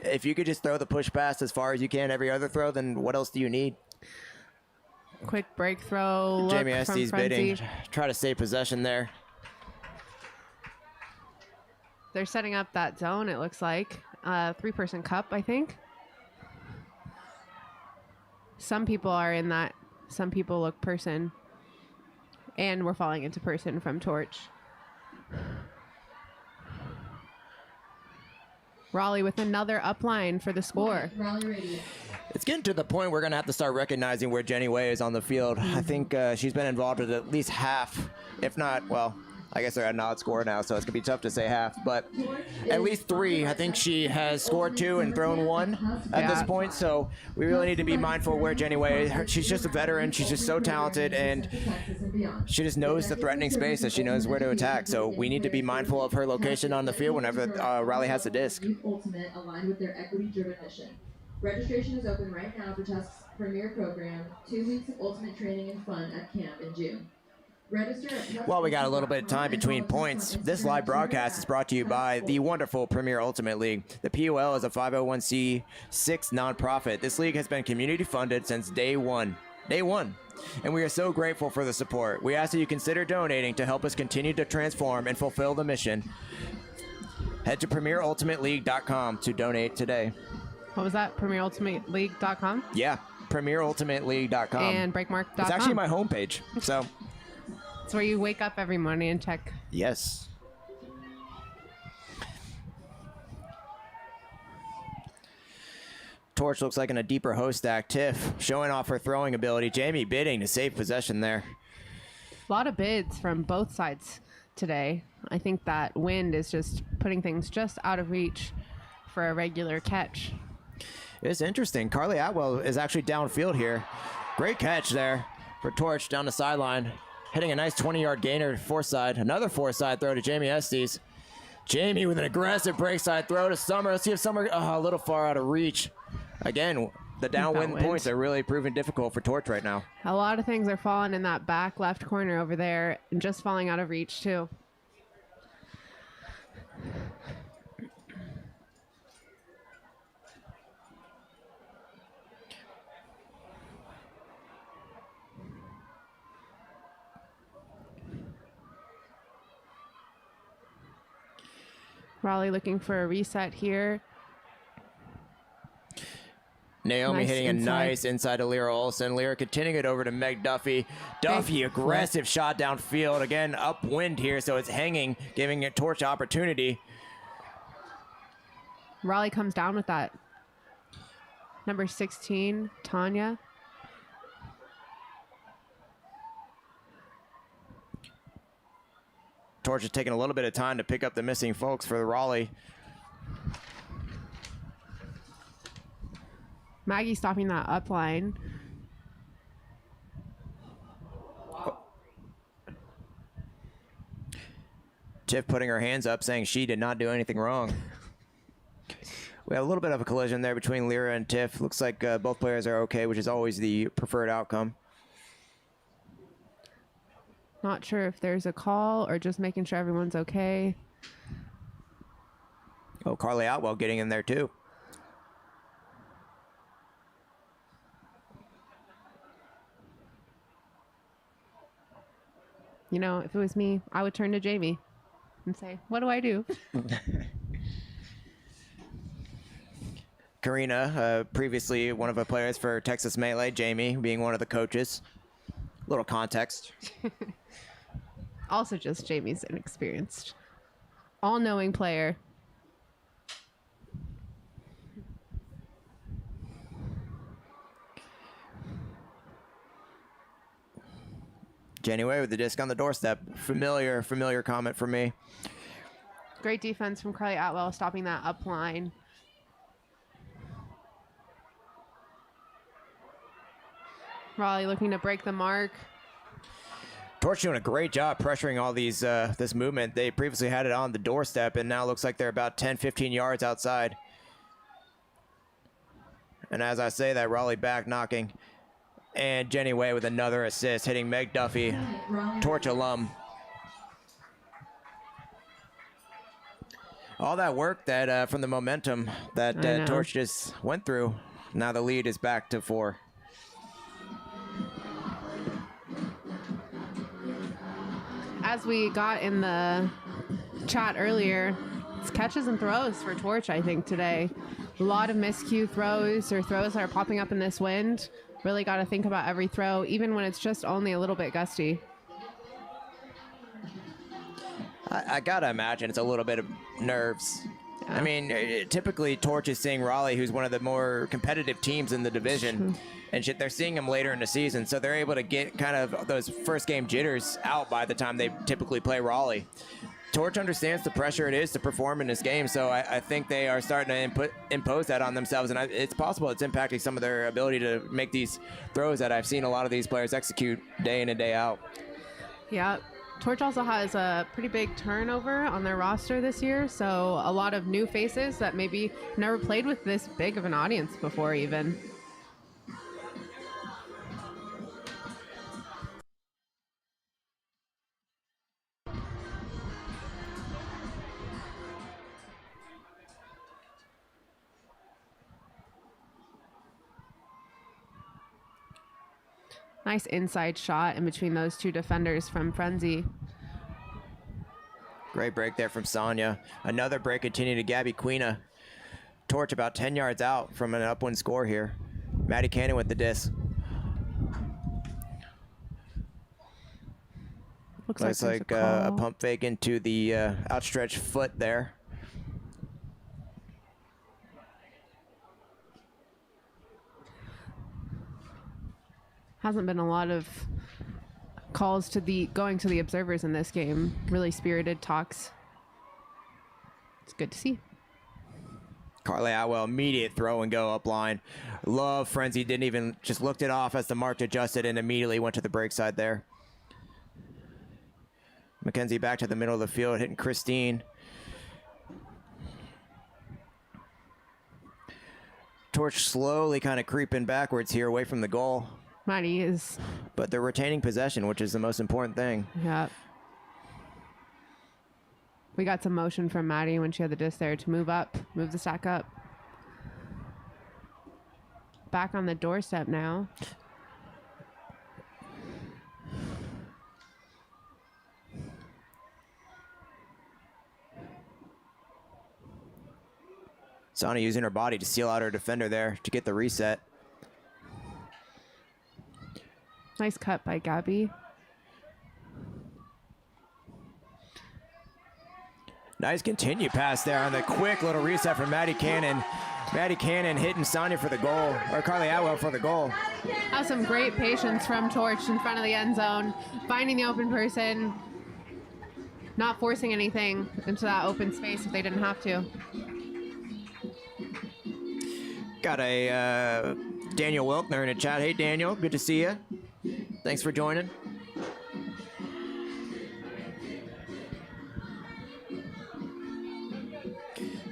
If you could just throw the push pass as far as you can every other throw, then what else do you need? Quick break throw. Look Jamie from Estes Frenzy. bidding. Try to save possession there. They're setting up that zone, it looks like. Three-person cup, I think. Some people are in that. Some people look person. And we're falling into person from Torch. Raleigh with another upline for the score. It's getting to the point we're going to have to start recognizing where Jenny Way is on the field. I think she's been involved with at least half, if not, well, I guess they're at an odd score now, so it's going to be tough to say half. But at least 3. I think she has scored 2 and thrown 1 at this point. So we really need to be mindful of where Jenny Way. She's just a veteran. She's just so talented, and she just knows the threatening space, and she knows where to attack. So we need to be mindful of her location on the field whenever Raleigh has the disc. Ultimate aligned with their equity-driven mission. Registration is open right now for Tusk's premier program, 2 weeks of ultimate training and fun at camp in June. Register at Well, we got a little bit of time between points. This live broadcast is brought to you by the wonderful Premier Ultimate League. The PUL is a 501c6 nonprofit. This league has been community funded since day one. And we are so grateful for the support. We ask that you consider donating to help us continue to transform and fulfill the mission. Head to PremierUltimateLeague.com to donate today. What was that? PremierUltimateLeague.com? Yeah, PremierUltimateLeague.com. And Breakmark.com. It's actually my homepage, so. It's where you wake up every morning and check. Yes. Torch looks like in a deeper host stack. Tiff showing off her throwing ability. Jamie bidding to save possession there. A lot of bids from both sides today. I think that wind is just putting things just out of reach for a regular catch. It's interesting. Carly Atwell is actually downfield here. Great catch there for Torch down the sideline. Hitting a nice 20-yard gainer to four-side. Another four-side throw to Jamie Estes. Jamie with an aggressive break-side throw to Summer. Let's see if Summer, a little far out of reach. Again, the downwind points are really proving difficult for Torch right now. A lot of things are falling in that back left corner over there and just falling out of reach, too. Raleigh looking for a reset here. Naomi hitting a nice inside to Lyra Olsen. Lyra continuing it over to Meg Duffy. Duffy, aggressive shot downfield. Again, upwind here, so it's hanging, giving it Torch opportunity. Raleigh comes down with that. Number 16, Tanya. Torch is taking a little bit of time to pick up the missing folks for the Raleigh. Maggie stopping that up line. Tiff putting her hands up saying she did not do anything wrong. We have a little bit of a collision there between Lyra and Tiff. Looks like both players are okay, which is always the preferred outcome. Not sure if there's a call or just making sure everyone's okay. Oh, Carly Outwell getting in there too. You know, if it was me, I would turn to Jamie and say, what do I do? Karina, previously one of the players for Texas Melee, Jamie being one of the coaches. Little context. Also just Jamie's inexperienced, all-knowing player. Jenny Way with the disc on the doorstep. Familiar comment for me. Great defense from Carly Atwell, stopping that up line. Raleigh looking to break the mark. Torch doing a great job pressuring all these this movement. They previously had it on the doorstep, and now looks like they're about 10, 15 yards outside. And as I say that, Raleigh back knocking. And Jenny Way with another assist, hitting Meg Duffy, Torch alum. All that work that from the momentum that Torch just went through. Now the lead is back to 4. As we got in the chat earlier, it's catches and throws for Torch, I think, today. A lot of miscue throws or throws that are popping up in this wind. Really got to think about every throw, even when it's just only a little bit gusty. I got to imagine it's a little bit of nerves. I mean, typically Torch is seeing Raleigh, who's one of the more competitive teams in the division, and shit, they're seeing him later in the season, so they're able to get kind of those first game jitters out by the time they typically play Raleigh. Torch understands the pressure it is to perform in this game, so I think they are starting to impose that on themselves, and it's possible it's impacting some of their ability to make these throws that I've seen a lot of these players execute day in and day out. Yeah. Torch also has a pretty big turnover on their roster this year, so a lot of new faces that maybe never played with this big of an audience before even. Nice inside shot in between those two defenders from Frenzy. Great break there from Sonya. Another break continuing to Gabby Queena. Torch about 10 yards out from an upwind score here. Maddie Cannon with the disc. Looks like a pump fake into the outstretched foot there. Hasn't been a lot of calls to going to the observers in this game. Really spirited talks. It's good to see. Carly Atwell, immediate throw and go up line. Love Frenzy, didn't even, just looked it off as the mark adjusted and immediately went to the break side there. Mackenzie back to the middle of the field, hitting Christine. Torch slowly kind of creeping backwards here away from the goal. Maddie is. But they're retaining possession, which is the most important thing. Yeah. We got some motion from Maddie when she had the disc there to move the stack up. Back on the doorstep now. Sonya using her body to seal out her defender there to get the reset. Nice cut by Gabby. Nice continue pass there on the quick little reset from Maddie Cannon. Maddie Cannon hitting Sonya for the goal, or Carly Atwell for the goal. Have some great patience from Torch in front of the end zone, finding the open person, not forcing anything into that open space if they didn't have to. Got a Daniel Wilkner in the chat. Hey Daniel, good to see you. Thanks for joining.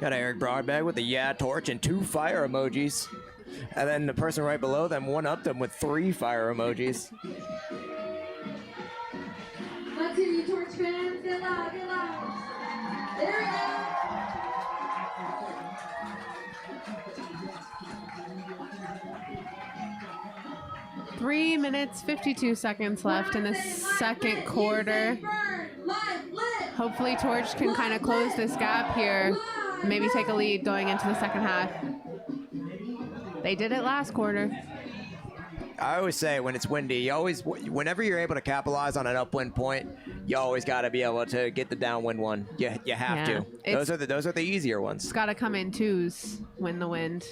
Got Eric Broadbag with the Torch and 2 fire emojis. And then the person right below them one-upped them with 3 fire emojis. Let's hear you, Torch fans. Get loud, get loud. There we go. 3 minutes, 52 seconds left in the second quarter. Hopefully Torch can kind of close this gap here. Maybe take a lead going into the second half. They did it last quarter. I always say when it's windy, whenever you're able to capitalize on an upwind point, you always got to be able to get the downwind one. You have to. Those are the easier ones. It's got to come in twos when the wind.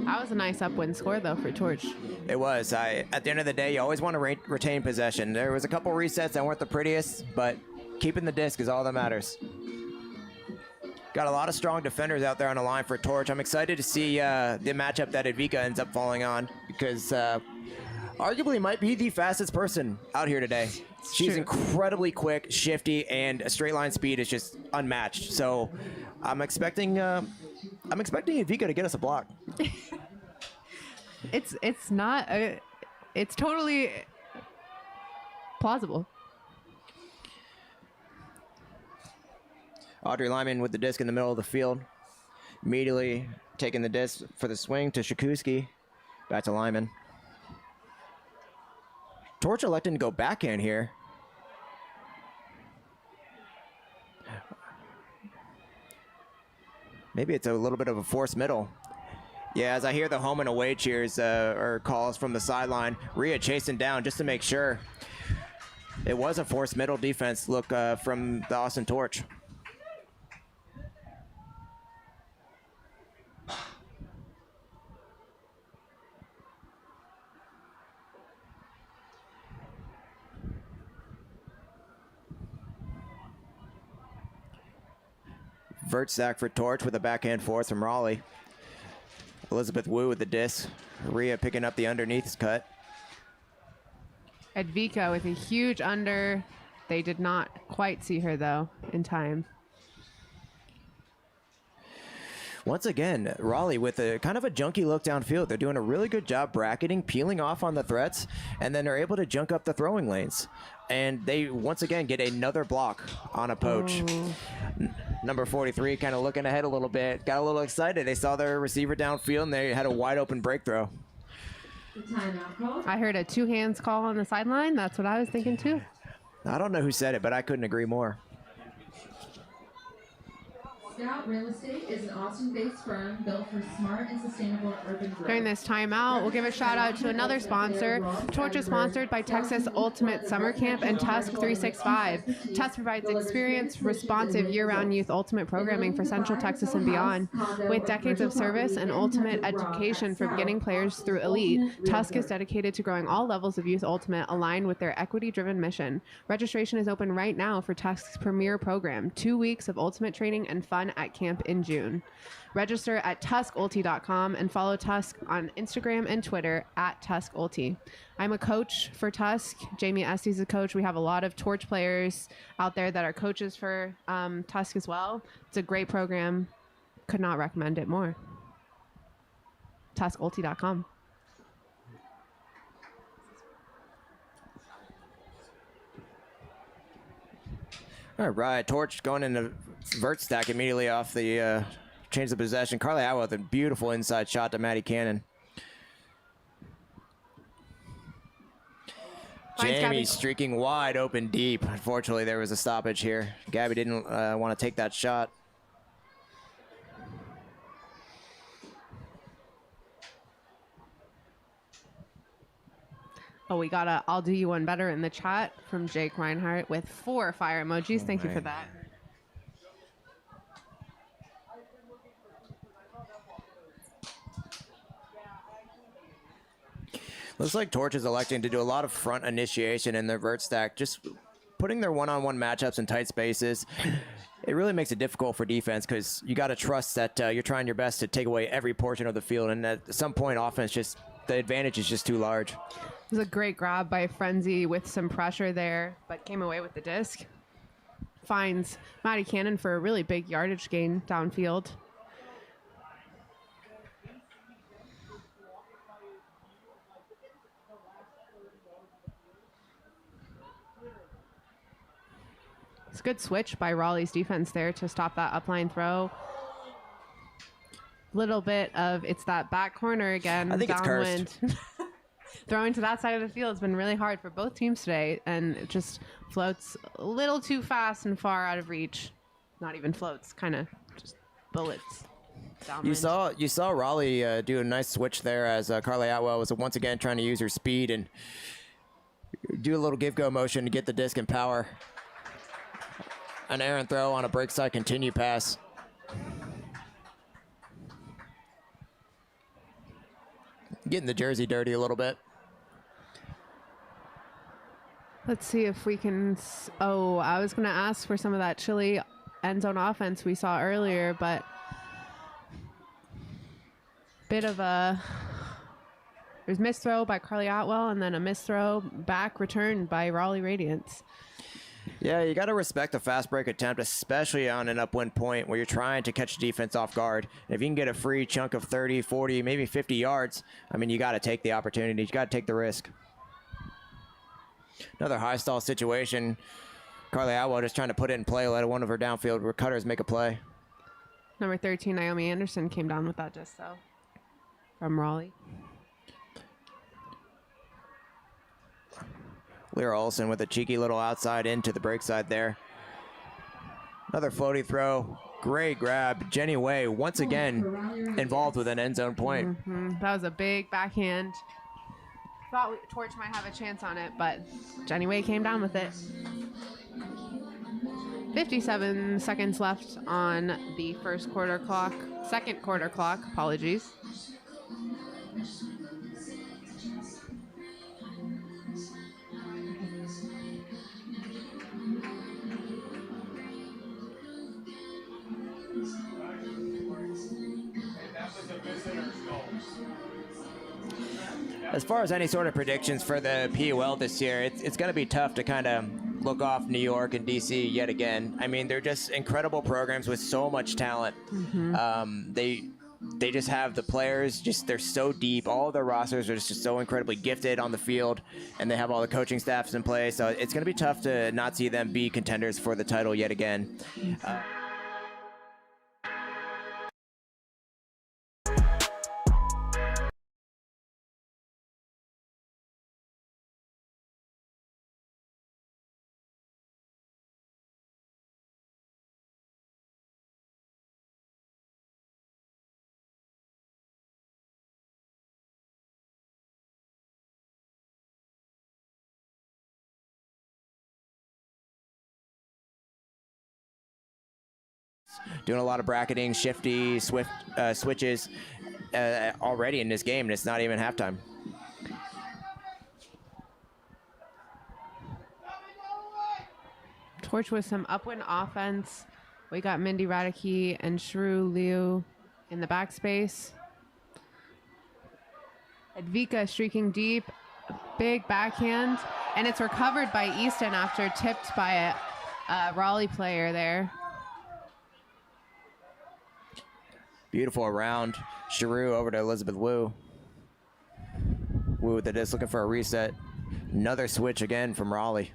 That was a nice upwind score, though, for Torch. It was. At the end of the day, you always want to retain possession. There was a couple resets that weren't the prettiest, but keeping the disc is all that matters. Got a lot of strong defenders out there on the line for Torch. I'm excited to see the matchup that Advika ends up falling on, because arguably might be the fastest person out here today. She's incredibly quick, shifty, and a straight line speed is just unmatched. So I'm expecting Advika to get us a block. It's not it's totally plausible. Audrey Lyman with the disc in the middle of the field. Immediately taking the disc for the swing to Shakuski. Back to Lyman. Torch electing to go backhand here. Maybe it's a little bit of a forced middle. Yeah, as I hear the home and away cheers or calls from the sideline, Rhea chasing down just to make sure. It was a forced middle defense look from the Austin Torch. Vert stack for Torch with a backhand force from Raleigh. Elizabeth Wu with the disc. Rhea picking up the underneath cut. Edvika with a huge under. They did not quite see her, though, in time. Once again, Raleigh with a kind of a junky look downfield. They're doing a really good job bracketing, peeling off on the threats, and then they're able to junk up the throwing lanes. And they, once again, get another block on a poach. Number 43 kind of looking ahead a little bit. Got a little excited. They saw their receiver downfield, and they had a wide open break throw. I heard a two hands call on the sideline. That's what I was thinking, too. I don't know who said it, but I couldn't agree more. Scout Real Estate is an Austin-based firm built for smart and sustainable urban growth. During this timeout, we'll give a shout out to another sponsor. Torch is sponsored by Texas Ultimate Summer Camp and Tusk 365. Tusk provides experienced, responsive year-round youth ultimate programming for Central Texas and beyond. With decades of service and ultimate education for beginning players through elite, Tusk is dedicated to growing all levels of youth ultimate aligned with their equity-driven mission. Registration is open right now for Tusk's premier program, 2 weeks of ultimate training and fun at camp in June. Register at tuskulti.com and follow Tusk on Instagram and Twitter at tuskulti. I'm a coach for Tusk. Jamie Estes is a coach. We have a lot of Torch players out there that are coaches for Tusk as well. It's a great program. Could not recommend it more. tuskulti.com. All right, Torch going into vert stack immediately off the change of possession. Carly Atwell with a beautiful inside shot to Maddie Cannon. Jamie streaking wide open deep. Unfortunately, there was a stoppage here. Gabby didn't want to take that shot. Oh, we got a I'll do you one better in the chat from Jake Reinhardt with 4 fire emojis. Thank you for that. Looks like Torch is electing to do a lot of front initiation in their vert stack, just putting their one-on-one matchups in tight spaces. It really makes it difficult for defense because you got to trust that you're trying your best to take away every portion of the field, and at some point offense just the advantage is just too large. It was a great grab by Frenzy with some pressure there, but came away with the disc. Finds Maddie Cannon for a really big yardage gain downfield. It's a good switch by Raleigh's defense there to stop that upline throw. Little bit of, it's that back corner again. I think downwind. It's cursed. Throwing to that side of the field has been really hard for both teams today, and it just floats a little too fast and far out of reach. Not even floats, kind of just bullets. Downwind. You saw Raleigh do a nice switch there as Carly Atwell was once again trying to use her speed and do a little give-go motion to get the disc and power. An errant throw on a break side continue pass. Getting the jersey dirty a little bit. Let's see if we can. Oh, I was going to ask for some of that chilly end zone offense we saw earlier, but bit of a. There's missed throw by Carly Atwell and then a missed throw back return by Raleigh Radiance. Yeah, you got to respect a fast break attempt, especially on an upwind point where you're trying to catch defense off guard. And if you can get a free chunk of 30, 40, maybe 50 yards, I mean, you got to take the opportunity. You got to take the risk. Another high stall situation. Carly Atwell just trying to put it in play, let one of her downfield cutters make a play. Number 13, Naomi Anderson came down with that disc, though, from Raleigh. Lyra Olsen with a cheeky little outside into the break side there. Another floaty throw. Great grab. Jenny Way once again involved with an end zone point. That was a big backhand thought Torch might have a chance on it, but Jenny Way came down with it. 57 seconds left on the second quarter clock, apologies. As far as any sort of predictions for the PUL this year, it's going to be tough to kind of look off New York and DC yet again. I mean, they're just incredible programs with so much talent. They just have the players, they're so deep. All of their rosters are just so incredibly gifted on the field, and they have all the coaching staffs in place. So it's going to be tough to not see them be contenders for the title yet again. Doing a lot of bracketing, shifty, swift switches already in this game, and it's not even halftime. Torch with some upwind offense. We got Mindy Radicke and Shrew Liu in the backspace. Advika streaking deep, big backhand, and it's recovered by Easton after tipped by a Raleigh player there. Beautiful around. Shrew over to Elizabeth Wu. Wu that is looking for a reset. Another switch again from Raleigh.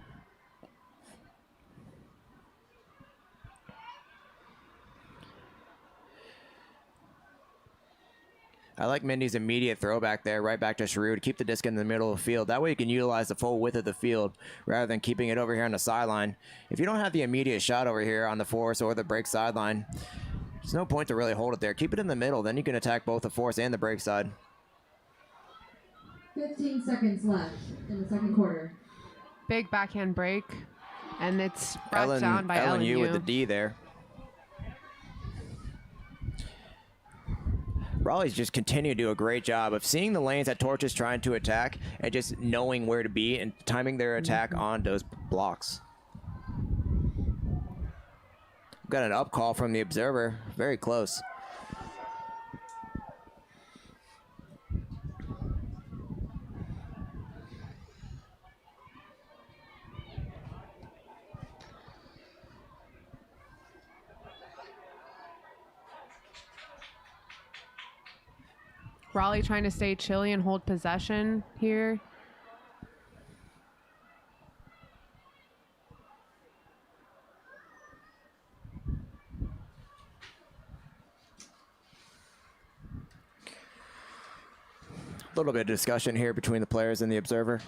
I like Mindy's immediate throwback there, right back to Shrew to keep the disc in the middle of the field. That way you can utilize the full width of the field rather than keeping it over here on the sideline. If you don't have the immediate shot over here on the force or the break sideline, there's no point to really hold it there. Keep it in the middle, then you can attack both the force and the break side. 15 seconds left in the second quarter. Big backhand break, and it's brought down by Ellen Yu with the D there. Raleigh's just continue to do a great job of seeing the lanes that Torch is trying to attack and just knowing where to be and timing their attack on those blocks. Got an up call from the observer, very close. Raleigh trying to stay chilly and hold possession here. A little bit of discussion here between the players and the observer.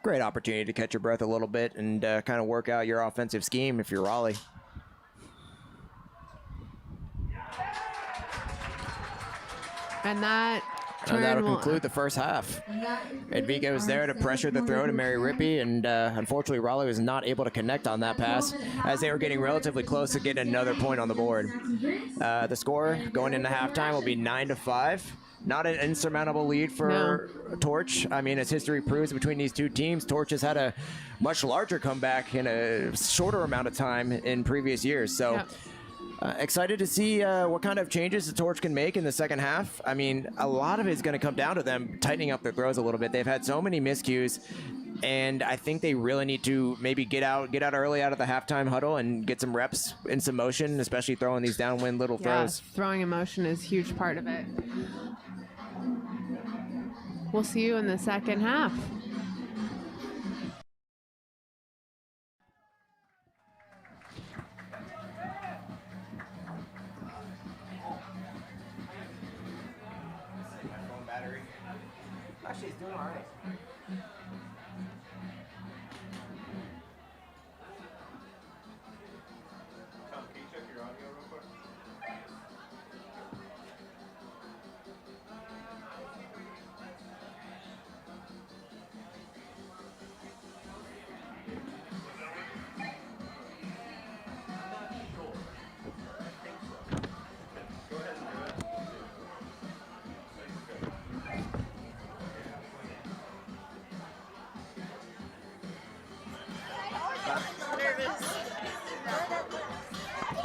Great opportunity to catch your breath a little bit and kind of work out your offensive scheme if you're Raleigh. And that'll conclude the first half. Advika was there to pressure the throw to Mary Rippey, and unfortunately Raleigh was not able to connect on that pass as they were getting relatively close to getting another point on the board. The score going into halftime will be 9-5. Not an insurmountable lead for Torch. I mean, as history proves between these two teams, Torch has had a much larger comeback in a shorter amount of time in previous years. So. Excited to see what kind of changes the Torch can make in the second half. I mean, a lot of it is going to come down to them tightening up their throws a little bit. They've had so many miscues, and I think they really need to maybe get out early out of the halftime huddle and get some reps and some motion, especially throwing these downwind little throws. Throwing in motion is a huge part of it. We'll see you in the second half. She's doing all right. Tom, can you check your audio real quick?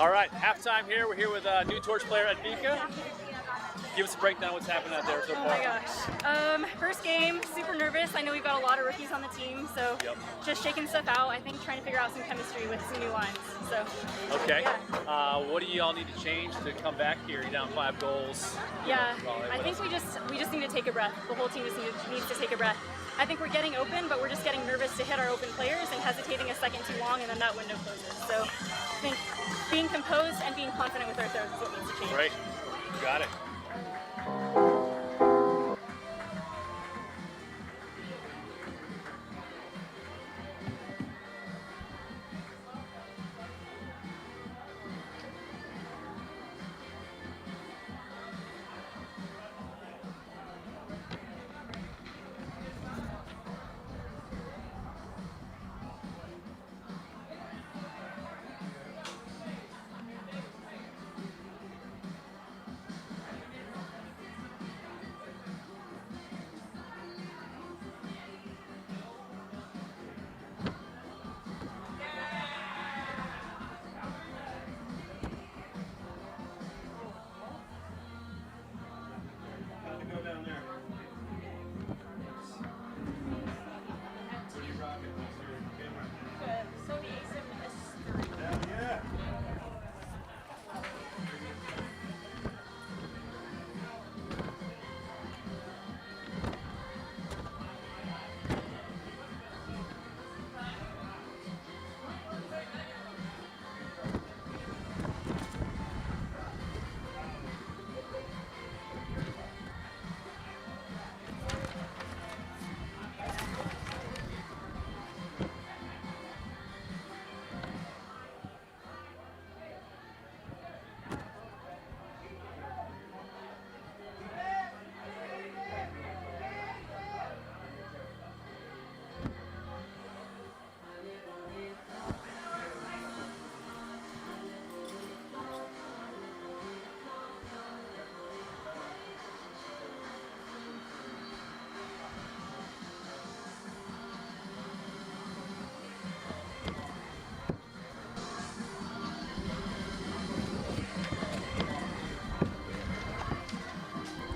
All right, halftime here. We're here with new Torch player Advika. Give us a breakdown of what's happened out there so far. Oh my gosh. First game, super nervous. I know we've got a lot of rookies on the team, so just shaking stuff out. I think trying to figure out some chemistry with some new lines. So. Okay. Yeah. What do y'all need to change to come back here? You're down 5 goals. Yeah, I think we just need to take a breath. The whole team just needs to take a breath. I think we're getting open, but we're just getting nervous to hit our open players and hesitating a second too long, and then that window closes. So I think being composed and being confident with our throws is what needs to change. Right. Got it.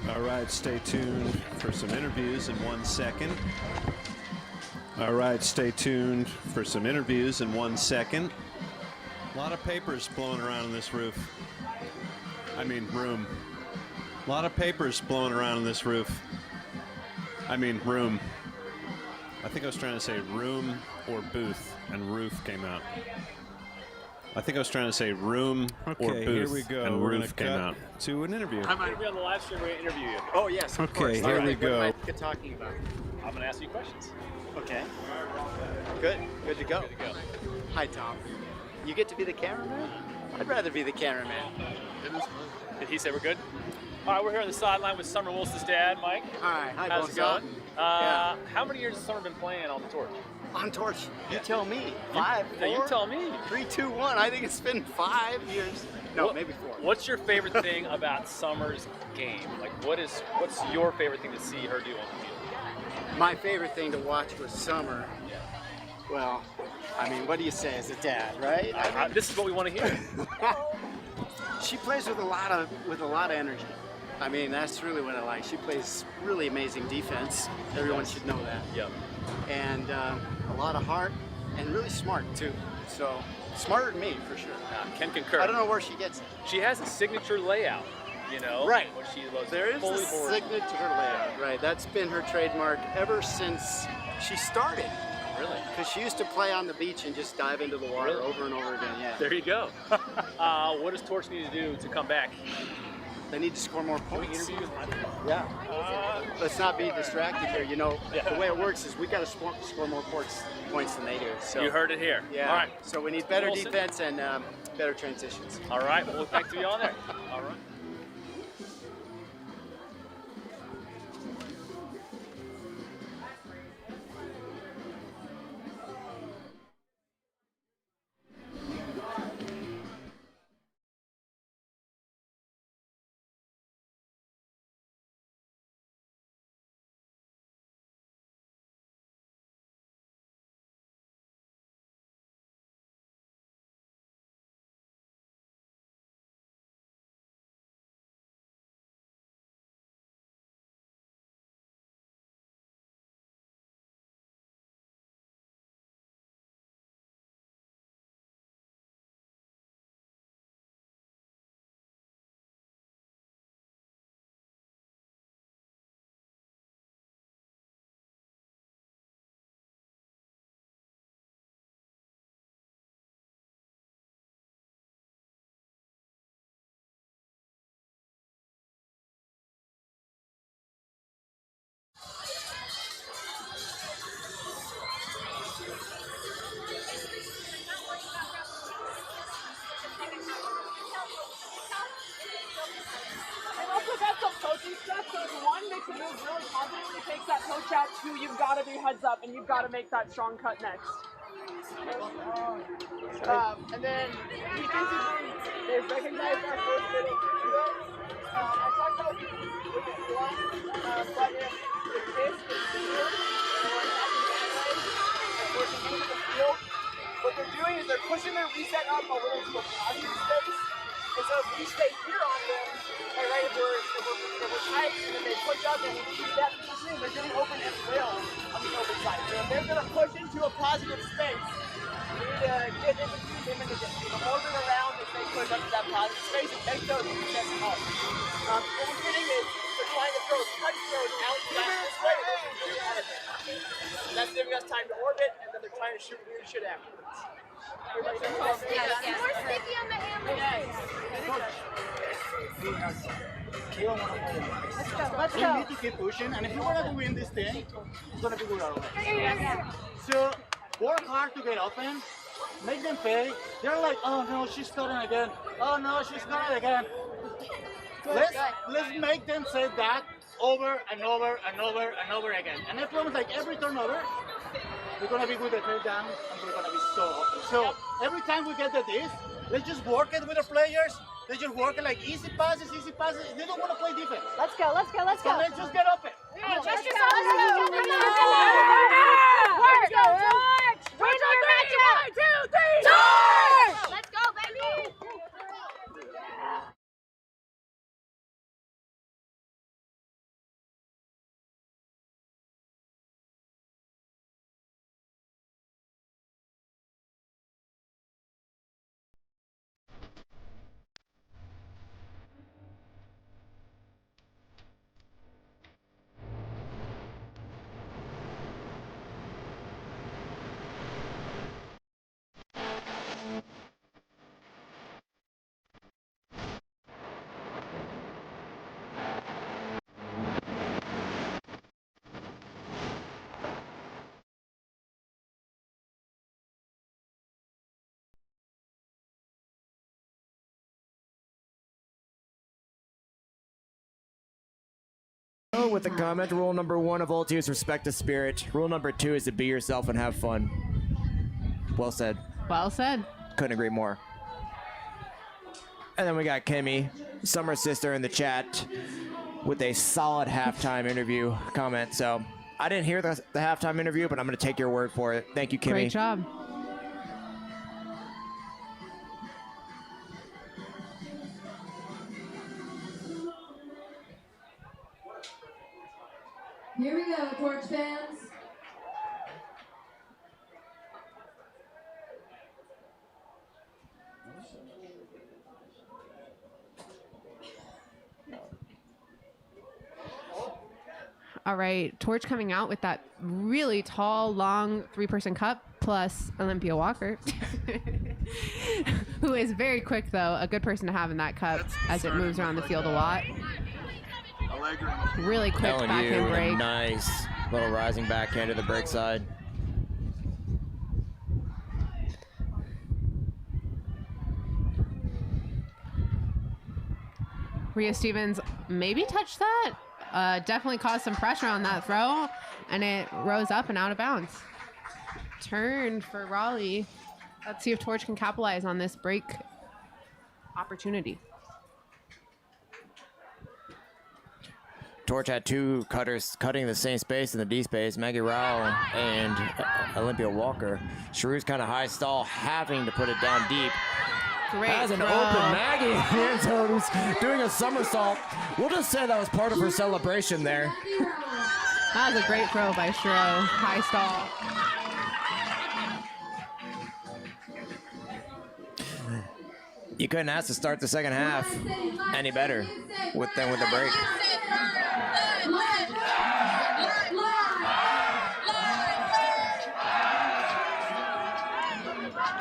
All right, stay tuned for some interviews in 1 second. All right, stay tuned for some interviews in 1 second. A lot of papers blowing around in this roof. I mean, room. A lot of papers blowing around in this roof. I mean, room. I think I was trying to say room or booth, and roof came out. I think I was trying to say room or booth, here we go. and We're roof came cut out. to an interview. I'm going to be on the live stream. We're going to interview you. Oh, yes, of course. Here we What go. am I talking about? I'm going to ask you questions. Okay. Good. Good to go. Good to go. Hi, Tom. You get to be the cameraman? I'd rather be the cameraman. Did he say we're good? All right, we're here on the sideline with Summer Wilson's dad, Mike. Hi. Hi, How's it Bosa. going? Yeah. How many years has Summer been playing on the Torch? On Torch, you tell me. 5, 4? You tell me. 3, 2, 1. I think it's been 5 years. No, maybe 4. What's your favorite thing about Summer's game? Like, what's your favorite thing to see her do on the field? My favorite thing to watch was Summer. Well, I mean, what do you say as a dad, right? This is what we want to hear. She plays with a lot of energy. I mean, that's really what I like. She plays really amazing defense. Everyone should know that. Yep. And a lot of heart, and really smart too. So smarter than me for sure. Can concur. I don't know where she gets it. She has a signature layout, you know. Right. Where she was There is fully a board. signature layout. Right. That's been her trademark ever since she started. Really? Because she used to play on the beach and just dive into the water over and over again. Yeah. There you go. What does Torch need to do to come back? They need to score more points. Interview with Yeah. Let's not be distracted here. You know, the way it works is we got to score more points than they do. So You heard it here. Yeah. All right. So we need better Wilson. defense and better transitions. All right. We'll look back to you on there. All right. you, you've got to be heads up, and you've got to make that strong cut next. And then defensively, they recognize our first middle duo. I talked about with the blunt, but if this is field, or attacking that way, and pushing into the field, what they're doing is they're pushing their reset up a little to a positive space. And so if we stay here on them, and right, if we're tight, and then they push up and keep that positioning, they're getting open as well on the open side. So if they're going to push into a positive space, we need to get into them and to orbit around as they push up to that positive space and make those resets up. What we're getting is they're trying to throw punch throws out this way. That's giving us time to orbit, and then they're trying to shoot weird shit afterwards. Everybody knows what I'm saying? More sticky on the hammer. Let's go. We need to keep pushing, and if you want to win this thing, it's going to be good our way. So, work hard to get open, make them pay. They're like, oh no, she's cutting again. Oh no, she's cutting again. Let's make them say that over and over and over and over again. And I promise, like every turnover, we're going to be with the head down, and we're going to be so open. So, every time we get the this, let's just work it with the players. They just work it like easy passes, easy passes. They don't want to play defense. Let's go, let's go, let's go. So let's just get open. Hey, trust Let's yourself. go. Let's Let's go, George. George, Win your matchup. 1, 2, 3. George. Let's go, baby. With the comment, rule number 1 of Ulti is respect the spirit. Rule number 2 is to be yourself and have fun. Well said. Well said. Couldn't agree more. And then we got Kimmy, Summer's sister, in the chat with a solid halftime interview comment. So I didn't hear the halftime interview, but I'm going to take your word for it. Thank you, Kimmy. Great job. Here we go, Torch fans. All right, Torch coming out with that really tall, long 3-person cup plus Olympia Walker, who is very quick, though. A good person to have in that cup as it moves around the field a lot. Really quick backhand break. Nice little rising backhand to the break side. Rhea Stevens maybe touched that. Definitely caused some pressure on that throw, and it rose up and out of bounds. Turn for Raleigh. Let's see if Torch can capitalize on this break opportunity. Torch had 2 cutters cutting the same space in the D space, Maggie Rowell and Olympia Walker. Shrew's kind of high stall, having to put it down deep. Great As an throw. open Maggie in the end zone who's doing a somersault. We'll just say that was part of her celebration there. That was a great throw by Shro. High stall. You couldn't ask to start the second half any better with the break.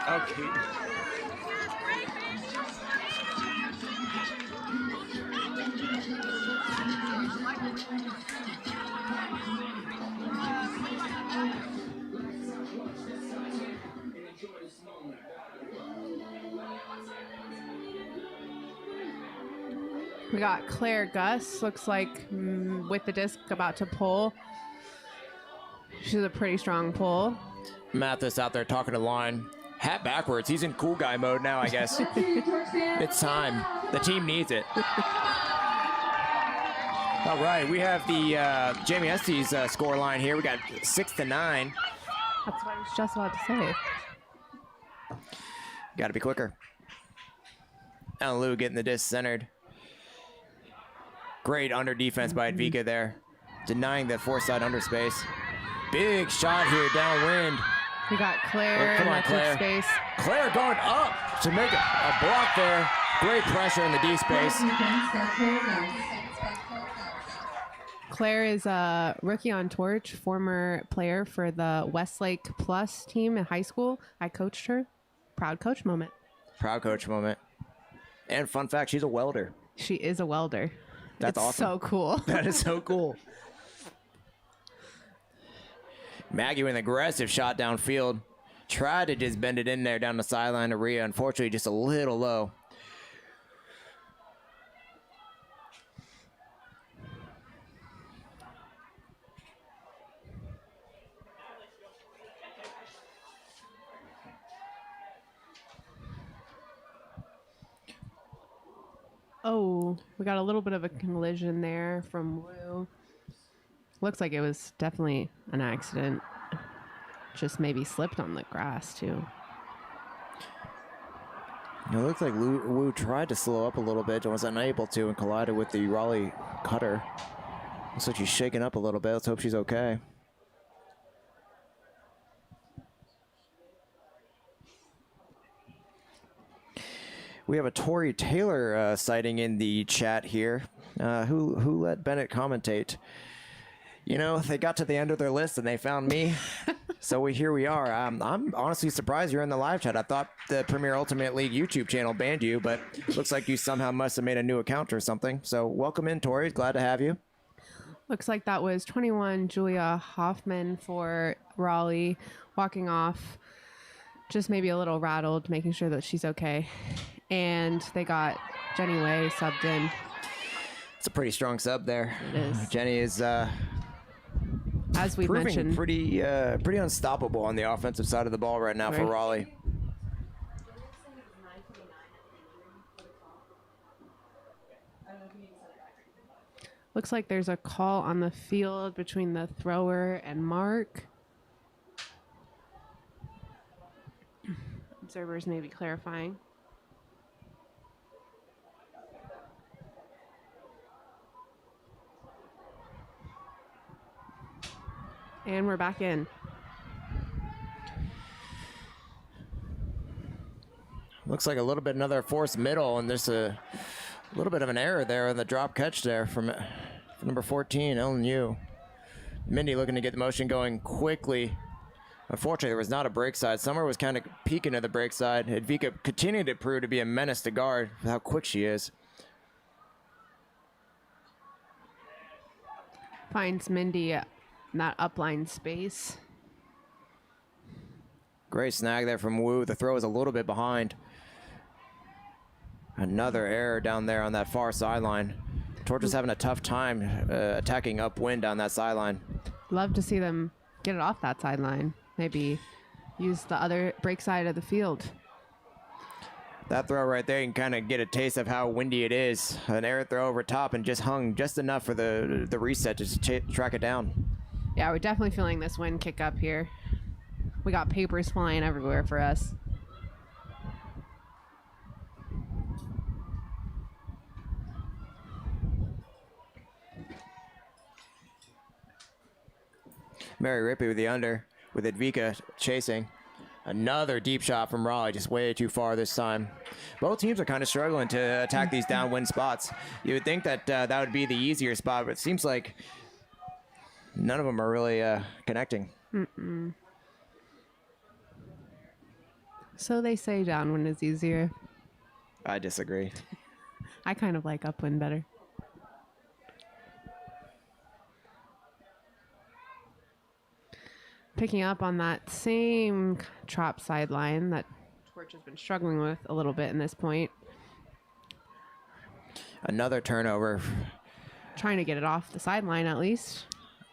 Okay. We got Claire Gus, looks like with the disc about to pull. She's a pretty strong pull. Mathis out there talking to line. Hat backwards. He's in cool guy mode now, I guess. It's time. The team needs it. All right, we have the Jamie Estes score line here. We got 6-9. That's what I was just about to say. Got to be quicker. Alan Lou getting the disc centered. Great under defense by Advika there. Denying the four-side under space. Big shot here downwind. We got Claire come in on, that Claire. space. Claire going up to make a block there. Great pressure in the D space. Claire is a rookie on Torch, former player for the Westlake Plus team in high school. I coached her. Proud coach moment. Proud coach moment. And fun fact, she's a welder. She is a welder. That's it's awesome. So cool. That is so cool. Maggie with an aggressive shot downfield. Tried to just bend it in there down the sideline to Rhea. Unfortunately, just a little low. Oh, we got a little bit of a collision there from Wu. Looks like it was definitely an accident. Just maybe slipped on the grass, too. It looks like Wu tried to slow up a little bit and was unable to and collided with the Raleigh cutter. Looks like she's shaking up a little bit. Let's hope she's okay. We have a Tori Taylor sighting in the chat here. Who let Bennett commentate? You know, they got to the end of their list and they found me. So here we are. I'm honestly surprised you're in the live chat. I thought the Premier Ultimate League YouTube channel banned you, but looks like you somehow must have made a new account or something. So welcome in, Tori. Glad to have you. Looks like that was 21 Julia Hoffman for Raleigh, walking off, just maybe a little rattled, making sure that she's okay. And they got Jenny Way subbed in. It's a pretty strong sub there. It is. Jenny is, as we proving mentioned, pretty unstoppable on the offensive side of the ball right now for Raleigh. Looks like there's a call on the field between the thrower and Mark. Observers may be clarifying. And we're back in. Looks like a little bit another forced middle, and there's a little bit of an error there in the drop catch there from number 14, Ellen Yu. Mindy looking to get the motion going quickly. Unfortunately, there was not a break side. Summer was kind of peeking to the break side. Advika continued to prove to be a menace to guard with how quick she is. Finds Mindy in that upline space. Great snag there from Wu. The throw is a little bit behind. Another error down there on that far sideline. Torch is having a tough time attacking upwind down that sideline. Love to see them get it off that sideline. Maybe use the other break side of the field. That throw right there, you can kind of get a taste of how windy it is. An error throw over top and just hung just enough for the reset to just track it down. Yeah, we're definitely feeling this wind kick up here. We got papers flying everywhere for us. Mary Rippey with the under, with Advika chasing. Another deep shot from Raleigh, just way too far this time. Both teams are kind of struggling to attack these downwind spots. You would think that that would be the easier spot, but it seems like none of them are really connecting. Mm-mm. So they say downwind is easier. I disagree. I kind of like upwind better. Picking up on that same drop sideline that Torch has been struggling with a little bit in this point. Another turnover. Trying to get it off the sideline at least.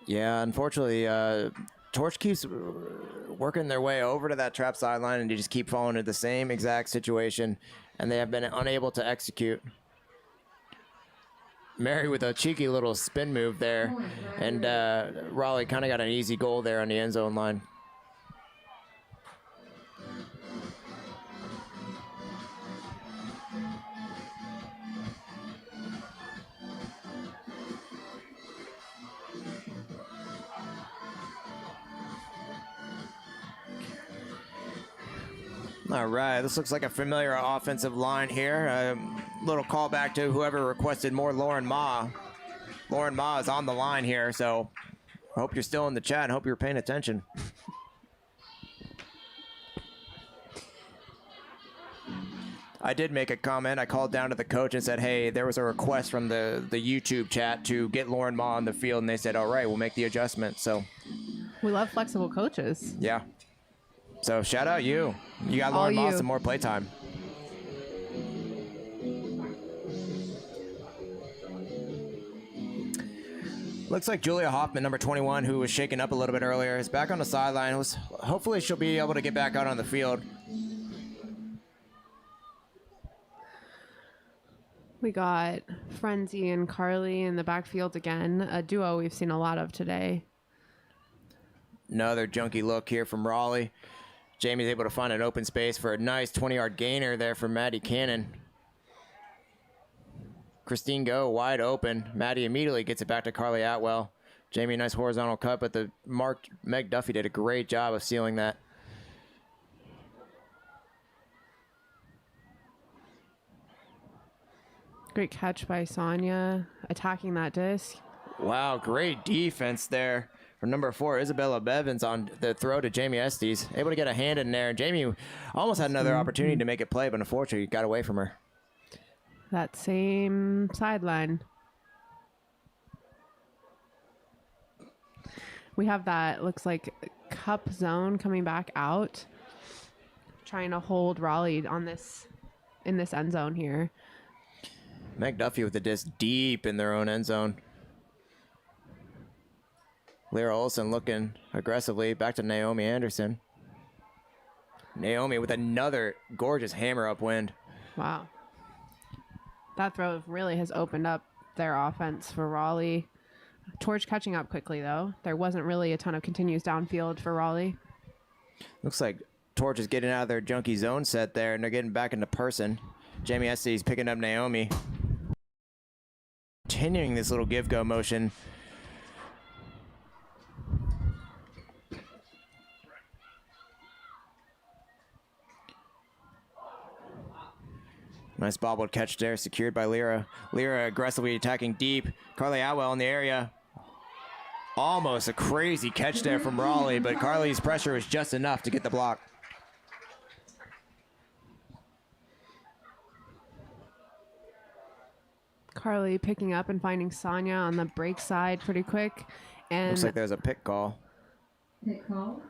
Yeah, unfortunately, Torch keeps working their way over to that trap sideline, and they just keep falling into the same exact situation, and they have been unable to execute. Mary with a cheeky little spin move there, and Raleigh kind of got an easy goal there on the end zone line. All right, this looks like a familiar offensive line here. A little callback to whoever requested more Lauren Ma. Lauren Ma is on the line here, so I hope you're still in the chat and hope you're paying attention. I did make a comment. I called down to the coach and said, hey, there was a request from the YouTube chat to get Lauren Ma on the field, and they said, all right, we'll make the adjustment. So we love flexible coaches. Yeah. So shout out you. You got Lauren Ma some more playtime. Looks like Julia Hoffman, number 21, who was shaken up a little bit earlier, is back on the sideline. Hopefully she'll be able to get back out on the field. We got Frenzy and Carly in the backfield again, a duo we've seen a lot of today. Another junky look here from Raleigh. Jamie's able to find an open space for a nice 20-yard gainer there from Maddie Cannon. Christine Go wide open. Maddie immediately gets it back to Carly Atwell. Jamie, nice horizontal cut, but the Meg Duffy did a great job of sealing that. Great catch by Sonia, attacking that disc. Wow, great defense there from number 4, Isabella Bevins on the throw to Jamie Estes. Able to get a hand in there. And Jamie almost had another opportunity to make it play, but unfortunately got away from her. That same sideline. We have that, looks like, cup zone coming back out. Trying to hold Raleigh on this, in this end zone here. Meg Duffy with the disc deep in their own end zone. Lyra Olsen looking aggressively. Back to Naomi Anderson. Naomi with another gorgeous hammer upwind. Wow. That throw really has opened up their offense for Raleigh. Torch catching up quickly, though. There wasn't really a ton of continues downfield for Raleigh. Looks like Torch is getting out of their junky zone set there, and they're getting back into person. Jamie Estes picking up Naomi. Continuing this little give-go motion. Nice bobbled catch there, secured by Lyra. Lyra aggressively attacking deep. Carly Atwell in the area. Almost a crazy catch there from Raleigh, but Carly's pressure was just enough to get the block. Carly picking up and finding Sonia on the break side pretty quick. And looks like there's a pick call. Pick call.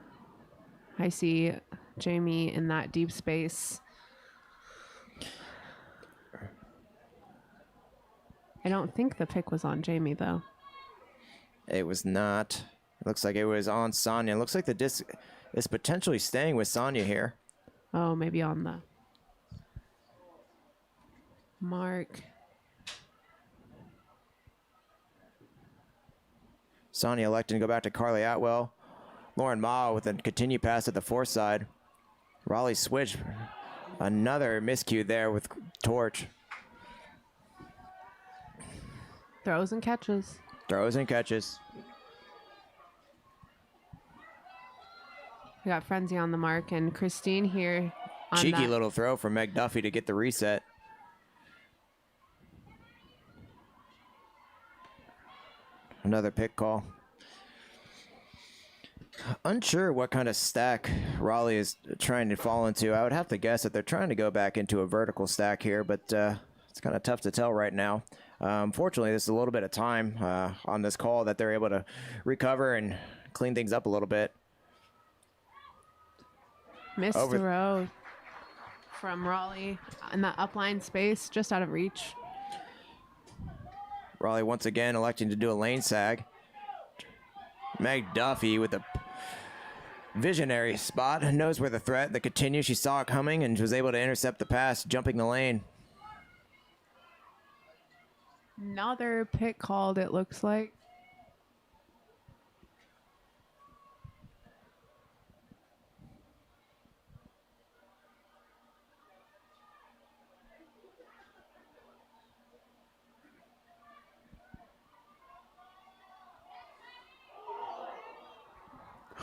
I see Jamie in that deep space. I don't think the pick was on Jamie, though. It was not. It looks like it was on Sonia. It looks like the disc is potentially staying with Sonia here. Oh, maybe on the mark. Sonia electing to go back to Carly Atwell. Lauren Ma with a continued pass at the 4 side. Raleigh switch. Another miscue there with Torch. Throws and catches. Throws and catches. We got Frenzy on the mark and Christine here. On Cheeky little throw from Meg Duffy to get the reset. Another pick call. Unsure what kind of stack Raleigh is trying to fall into. I would have to guess that they're trying to go back into a vertical stack here, but it's kind of tough to tell right now. Fortunately, there's a little bit of time on this call that they're able to recover and clean things up a little bit. Missed throw from Raleigh in that upline space, just out of reach. Raleigh once again electing to do a lane sag. Meg Duffy with a Visionary spot, knows where the threat that continues. She saw it coming and was able to intercept the pass, jumping the lane. Another pick called, it looks like.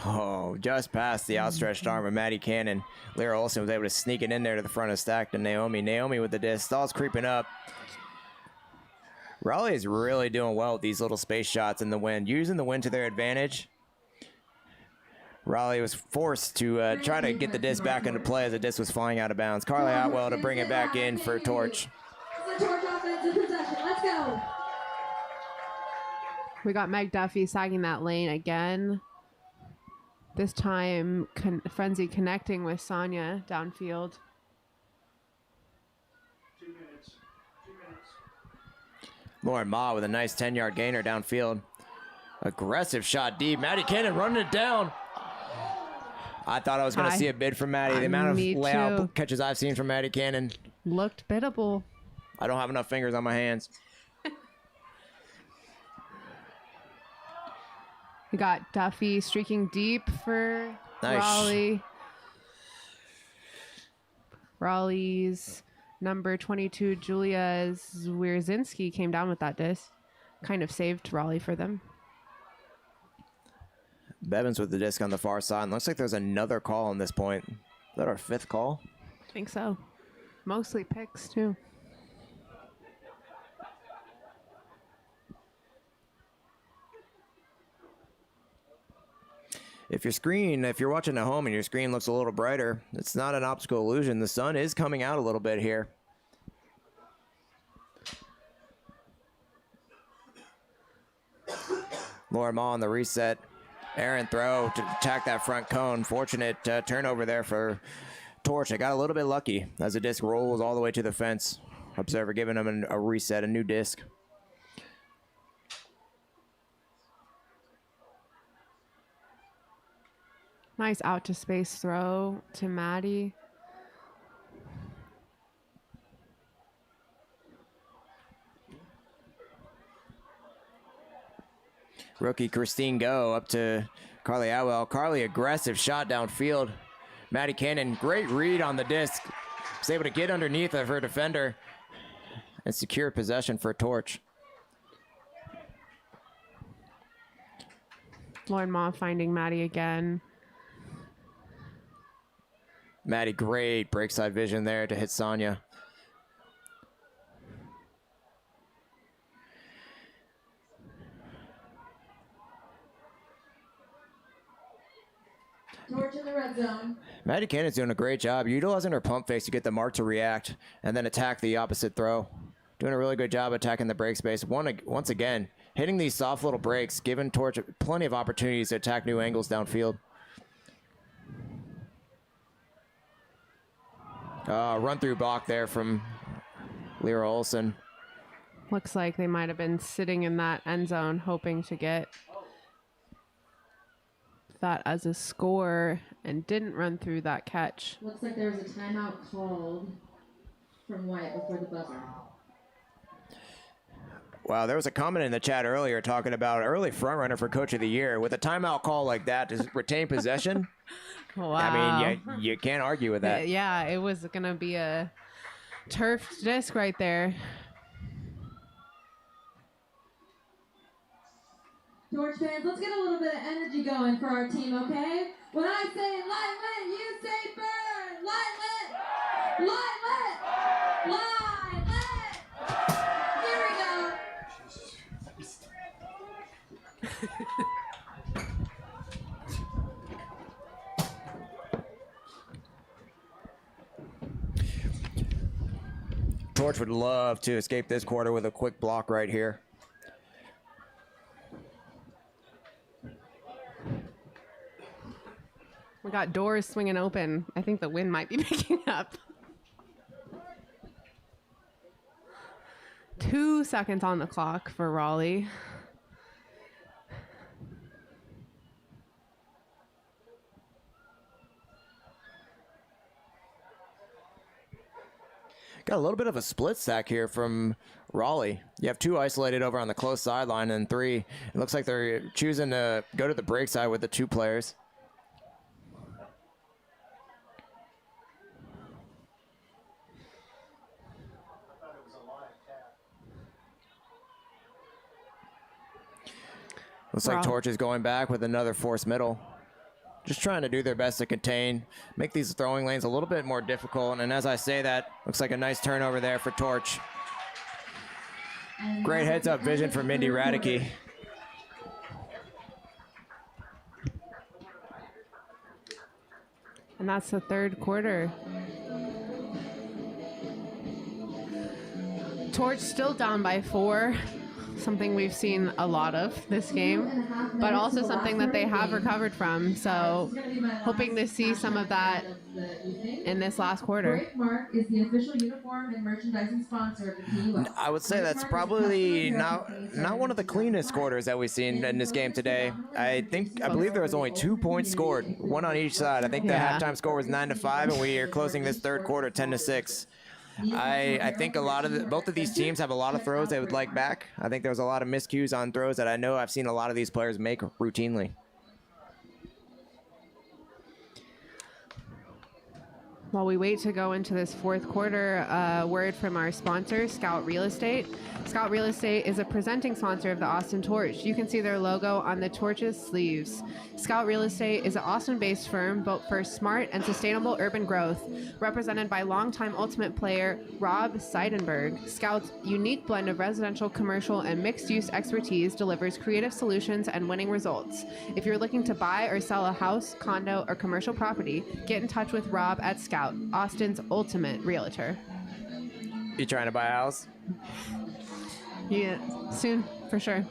Oh, just past the outstretched arm of Maddie Cannon. Lyra Olsen was able to sneak it in there to the front of stack to Naomi. Naomi with the disc. Stall's creeping up. Raleigh is really doing well with these little space shots in the wind, using the wind to their advantage. Raleigh was forced to try to get the disc back into play as the disc was flying out of bounds. Carly Otwell to bring it back in for Torch. The Torch offense in possession. Let's go. We got Meg Duffy sagging that lane again. This time, Frenzy connecting with Sonya downfield. 2 minutes. 2 minutes. Lauren Ma with a nice 10-yard gainer downfield. Aggressive shot deep. Maddie Cannon running it down. I thought I was going to see a bid from Maddie. The amount of layout catches I've seen from Maddie Cannon. Looked biddable. I don't have enough fingers on my hands. We got Duffy streaking deep for Nice. Raleigh. Raleigh's number 22, Julia Zwierzinski, came down with that disc. Kind of saved Raleigh for them. Bevins with the disc on the far side. Looks like there's another call on this point. Is that our 5th call? I think so. Mostly picks, too. If you're watching at home and your screen looks a little brighter, it's not an optical illusion. The sun is coming out a little bit here. Laura Ma on the reset. Aaron throw to attack that front cone. Fortunate turnover there for Torch. They got a little bit lucky as the disc rolls all the way to the fence. Observer giving them a reset, a new disc. Nice out to space throw to Maddie. Rookie Christine Go up to Carly Atwell. Carly, aggressive shot downfield. Maddie Cannon, great read on the disc. Was able to get underneath of her defender and secure possession for Torch. Lauren Ma finding Maddie again. Maddie, great break side vision there to hit Sonya. Torch in the red zone. Maddie Cannon's doing a great job utilizing her pump face to get the mark to react and then attack the opposite throw. Doing a really good job attacking the break space. Once again, hitting these soft little breaks, giving Torch plenty of opportunities to attack new angles downfield. Run through block there from Lyra Olsen. Looks like they might have been sitting in that end zone hoping to get that as a score and didn't run through that catch. Looks like there was a timeout called from White before the buzzer. Wow, there was a comment in the chat earlier talking about early front runner for Coach of the Year. With a timeout call like that to retain possession, wow. I mean, you can't argue with that. Yeah, it was going to be a turfed disc right there. Torch fans, let's get a little bit of energy going for our team, okay? When I say light lit, you say burn! Light lit! Light lit! Light lit! Here we go! Torch would love to escape this quarter with a quick block right here. We got doors swinging open. I think the wind might be picking up. 2 seconds on the clock for Raleigh. a little bit of a split stack here from Raleigh. You have 2 isolated over on the close sideline and 3. It looks like they're choosing to go to the break side with the 2 players. Looks like Torch is going back with another forced middle. Just trying to do their best to contain, make these throwing lanes a little bit more difficult. And as I say that, looks like a nice turnover there for Torch. Great heads-up vision from Mindy Radicke. And that's the 3rd quarter. Torch still down by 4. Something we've seen a lot of this game, but also something that they have recovered from. So hoping to see some of that in this last quarter. Mark is the official uniform and merchandising sponsor of the PUL. I would say that's probably not one of the cleanest quarters that we've seen in this game today. I believe there was only 2 points scored, 1 on each side. I think the halftime score was 9-5, and we are closing this 3rd quarter 10-6. I think both of these teams have a lot of throws they would like back. I think there was a lot of miscues on throws that I know I've seen a lot of these players make routinely. While we wait to go into this 4th quarter, word from our sponsor, Scout Real Estate. Scout Real Estate is a presenting sponsor of the Austin Torch. You can see their logo on the Torch's sleeves. Scout Real Estate is an Austin-based firm built for smart and sustainable urban growth, represented by longtime Ultimate player Rob Seidenberg. Scout's unique blend of residential, commercial, and mixed-use expertise delivers creative solutions and winning results. If you're looking to buy or sell a house, condo, or commercial property, get in touch with Rob at Scout, Austin's ultimate realtor. You trying to buy a house? Yeah, soon, for sure.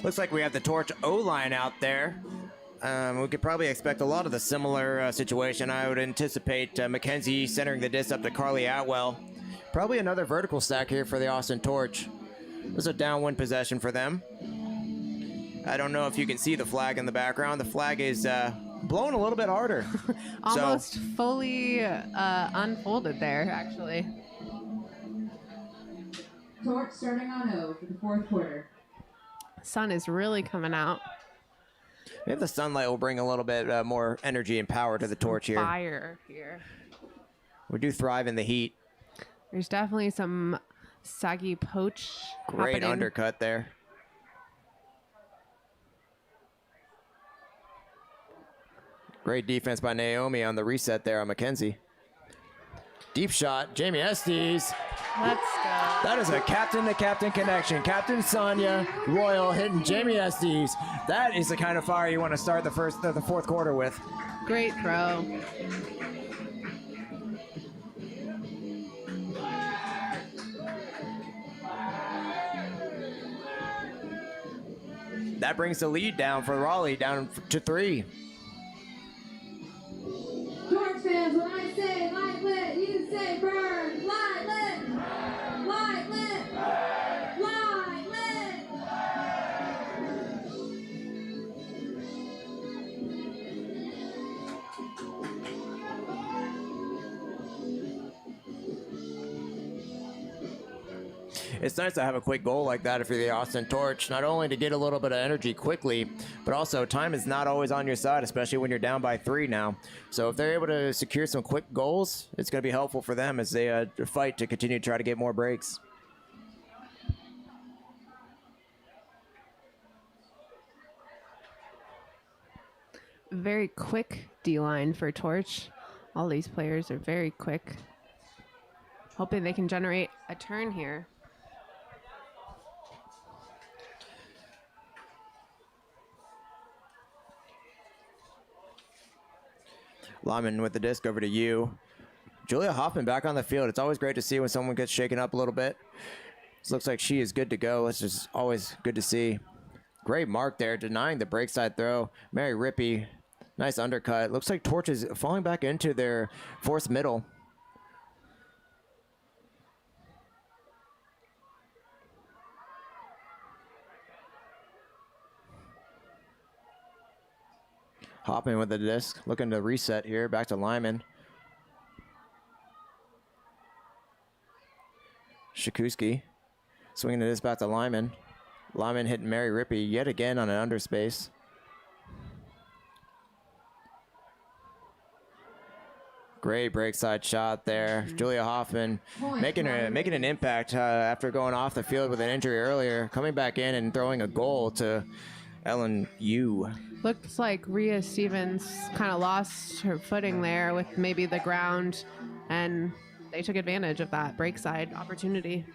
Looks like we have the Torch O-line out there. We could probably expect a lot of the similar situation. I would anticipate Mackenzie centering the disc up to Carly Atwell. Probably another vertical stack here for the Austin Torch. This is a downwind possession for them. I don't know if you can see the flag in the background. The flag is blowing a little bit harder. Almost fully unfolded there, actually. Torch starting on O for the 4th quarter. Sun is really coming out. Maybe the sunlight will bring a little bit more energy and power to the Torch here. Fire here. We do thrive in the heat. There's definitely some saggy poach Great happening. undercut there. Great defense by Naomi on the reset there on Mackenzie. Deep shot, Jamie Estes. Let's go. That is a captain-to-captain connection. Captain Sonia Royal hitting Jamie Estes. That is the kind of fire you want to start the 4th quarter with. Great throw. That brings the lead down for Raleigh, down to 3. Torch fans, when I say light lit, you say burn. Light lit. Light lit. Light lit. It's nice to have a quick goal like that if you're the Austin Torch, not only to get a little bit of energy quickly, but also time is not always on your side, especially when you're down by 3 now. So if they're able to secure some quick goals, it's going to be helpful for them as they fight to continue to try to get more breaks. Very quick D-line for Torch. All these players are very quick. Hoping they can generate a turn here. Lyman with the disc over to you. Julia Hoffman back on the field. It's always great to see when someone gets shaken up a little bit. This looks like she is good to go. It's just always good to see. Great mark there, denying the break side throw. Mary Rippey, nice undercut. Looks like Torch is falling back into their forced middle. Hoffman with the disc, looking to reset here, back to Lyman. Shakuski swinging the disc back to Lyman. Lyman hitting Mary Rippey yet again on an underspace. Great break side shot there. Julia Hoffman making an impact after going off the field with an injury earlier, coming back in and throwing a goal to Ellen Yu. Looks like Rhea Stevens kind of lost her footing there with maybe the ground, and they took advantage of that break side opportunity.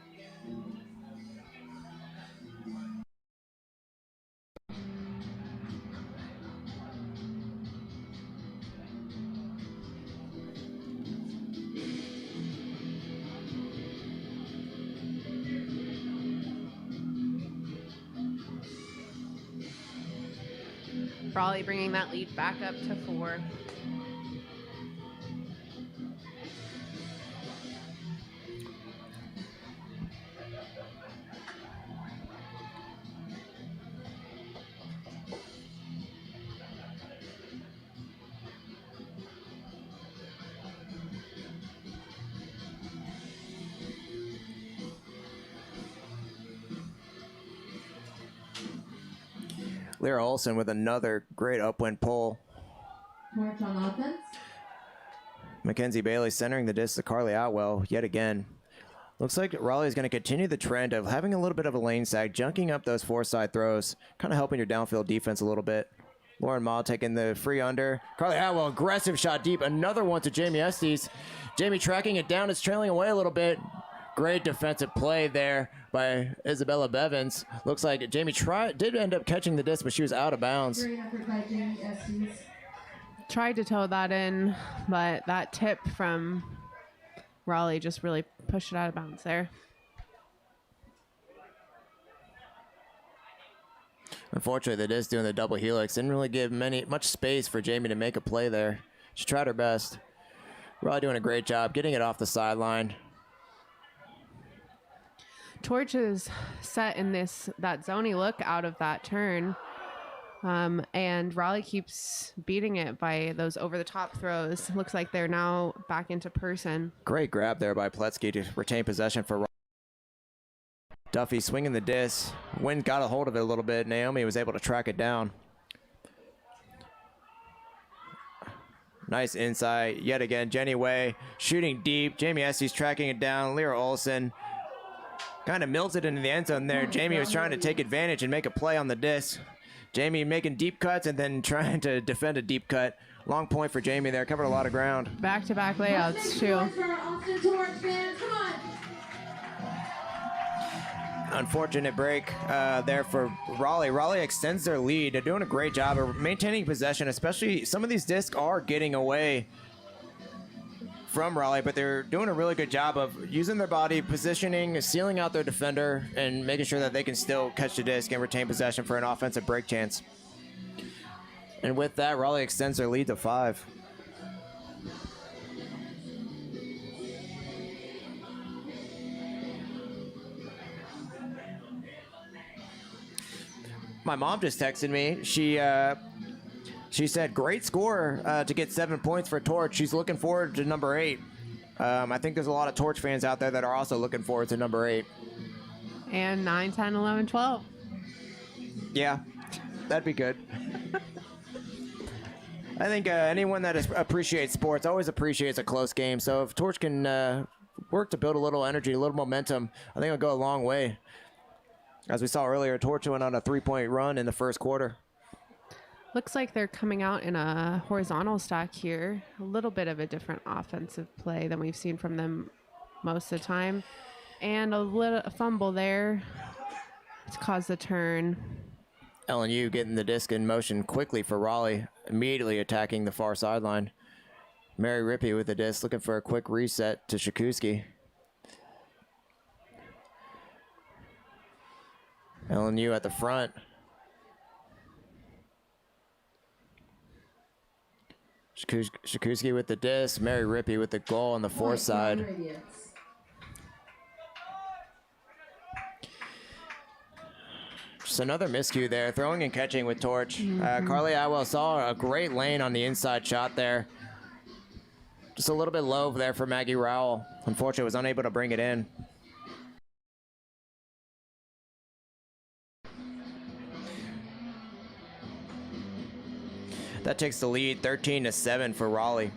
Raleigh bringing that lead back up to 4. Lyra Olsen with another great upwind pull. Torch on offense. Mackenzie Bailey centering the disc to Carly Outwell yet again. Looks like Raleigh is going to continue the trend of having a little bit of a lane sag, junking up those four-side throws, kind of helping your downfield defense a little bit. Lauren Maul taking the free under. Carly Outwell, aggressive shot deep. Another one to Jamie Estes. Jamie tracking it down, is trailing away a little bit. Great defensive play there by Isabella Bevins. Looks like Jamie did end up catching the disc, but she was out of bounds. Great effort by Jamie Estes. Tried to toe that in, but that tip from Raleigh just really pushed it out of bounds there. Unfortunately, the disc doing the double helix didn't really give much space for Jamie to make a play there. She tried her best. Raleigh doing a great job getting it off the sideline. Torch is set in that zony look out of that turn. And Raleigh keeps beating it by those over-the-top throws. Looks like they're now back into person. Great grab there by Pletsky to retain possession for Raleigh. Duffy swinging the disc. Wind got a hold of it a little bit. Naomi was able to track it down. Nice inside yet again. Jenny Way shooting deep. Jamie Estes tracking it down. Lyra Olsen kind of mills it into the end zone there. Jamie was trying to take advantage and make a play on the disc. Jamie making deep cuts and then trying to defend a deep cut. Long point for Jamie there. Covered a lot of ground. Back-to-back layouts, too. Unfortunate break there for Raleigh. Raleigh extends their lead. They're doing a great job of maintaining possession, especially some of these discs are getting away from Raleigh, but they're doing a really good job of using their body, positioning, sealing out their defender, and making sure that they can still catch the disc and retain possession for an offensive break chance. And with that, Raleigh extends their lead to 5. My mom just texted me. She said, great score to get 7 points for Torch. She's looking forward to number 8. I think there's a lot of Torch fans out there that are also looking forward to number 8. And 9, 10, 11, 12. Yeah. That'd be good. I think anyone that appreciates sports always appreciates a close game. So if Torch can work to build a little energy, a little momentum, I think it'll go a long way. As we saw earlier, Torch went on a 3-point run in the first quarter. Looks like they're coming out in a horizontal stack here. A little bit of a different offensive play than we've seen from them most of the time. And a fumble there to cause the turn. LNU getting the disc in motion quickly for Raleigh, immediately attacking the far sideline. Mary Rippey with the disc, looking for a quick reset to Shakuski. LNU at the front. Shakuski with the disc, Mary Rippey with the goal on the far side. Just another miscue there, throwing and catching with Torch. Carly Atwell saw a great lane on the inside shot there. Just a little bit low there for Maggie Rowell. Unfortunately, was unable to bring it in. That takes the lead, 13-7 for Raleigh.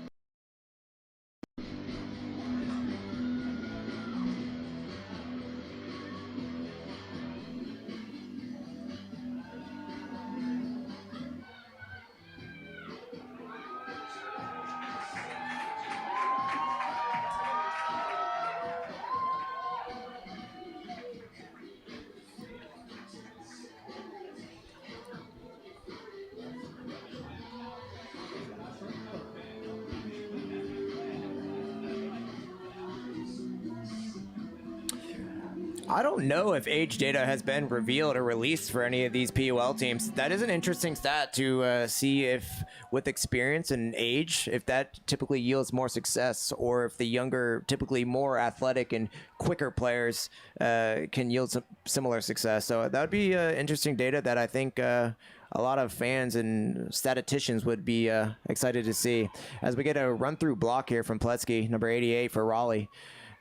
I don't know if age data has been revealed or released for any of these PUL teams. That is an interesting stat to see if, with experience and age, if that typically yields more success, or if the younger, typically more athletic and quicker players can yield some similar success. So that would be interesting data that I think a lot of fans and statisticians would be excited to see. As we get a run-through block here from Pletsky, number 88 for Raleigh.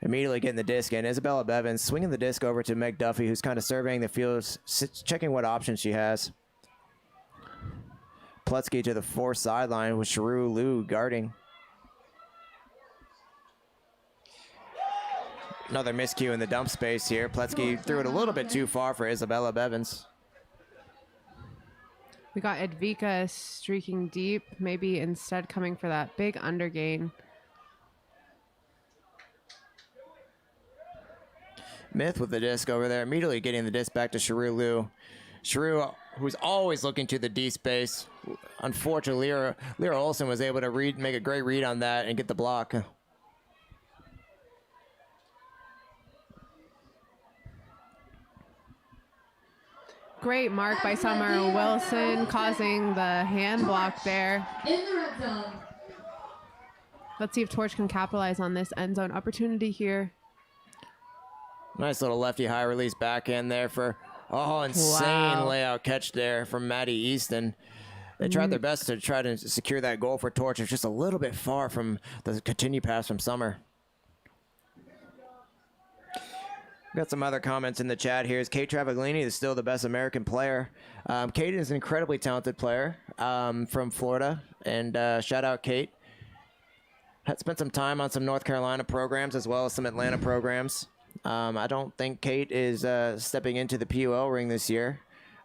Immediately getting the disc in. Isabella Bevins swinging the disc over to Meg Duffy, who's kind of surveying the field, checking what options she has. Pletsky to the far sideline with Sharu Liu guarding. Another miscue in the dump space here. Pletsky threw it a little bit too far for Isabella Bevins. We got Edvika streaking deep, maybe instead coming for that big undergain. Myth with the disc over there, immediately getting the disc back to Sharu Liu. Sharu, who's always looking to the D space. Unfortunately, Lyra Olsen was able to make a great read on that and get the block. Great mark by Summer Wilson, causing the hand block there. In the red zone. Let's see if Torch can capitalize on this end zone opportunity here. Nice little lefty high release backhand there for, insane layout catch there from Maddie Easton. They tried their best to try to secure that goal for Torch. It's just a little bit far from the continued pass from Summer. Got some other comments in the chat here. Is Kate Travaglini is still the best American player. Kate is an incredibly talented player from Florida, and shout out Kate. Had spent some time on some North Carolina programs as well as some Atlanta programs. I don't think Kate is stepping into the PUL ring this year.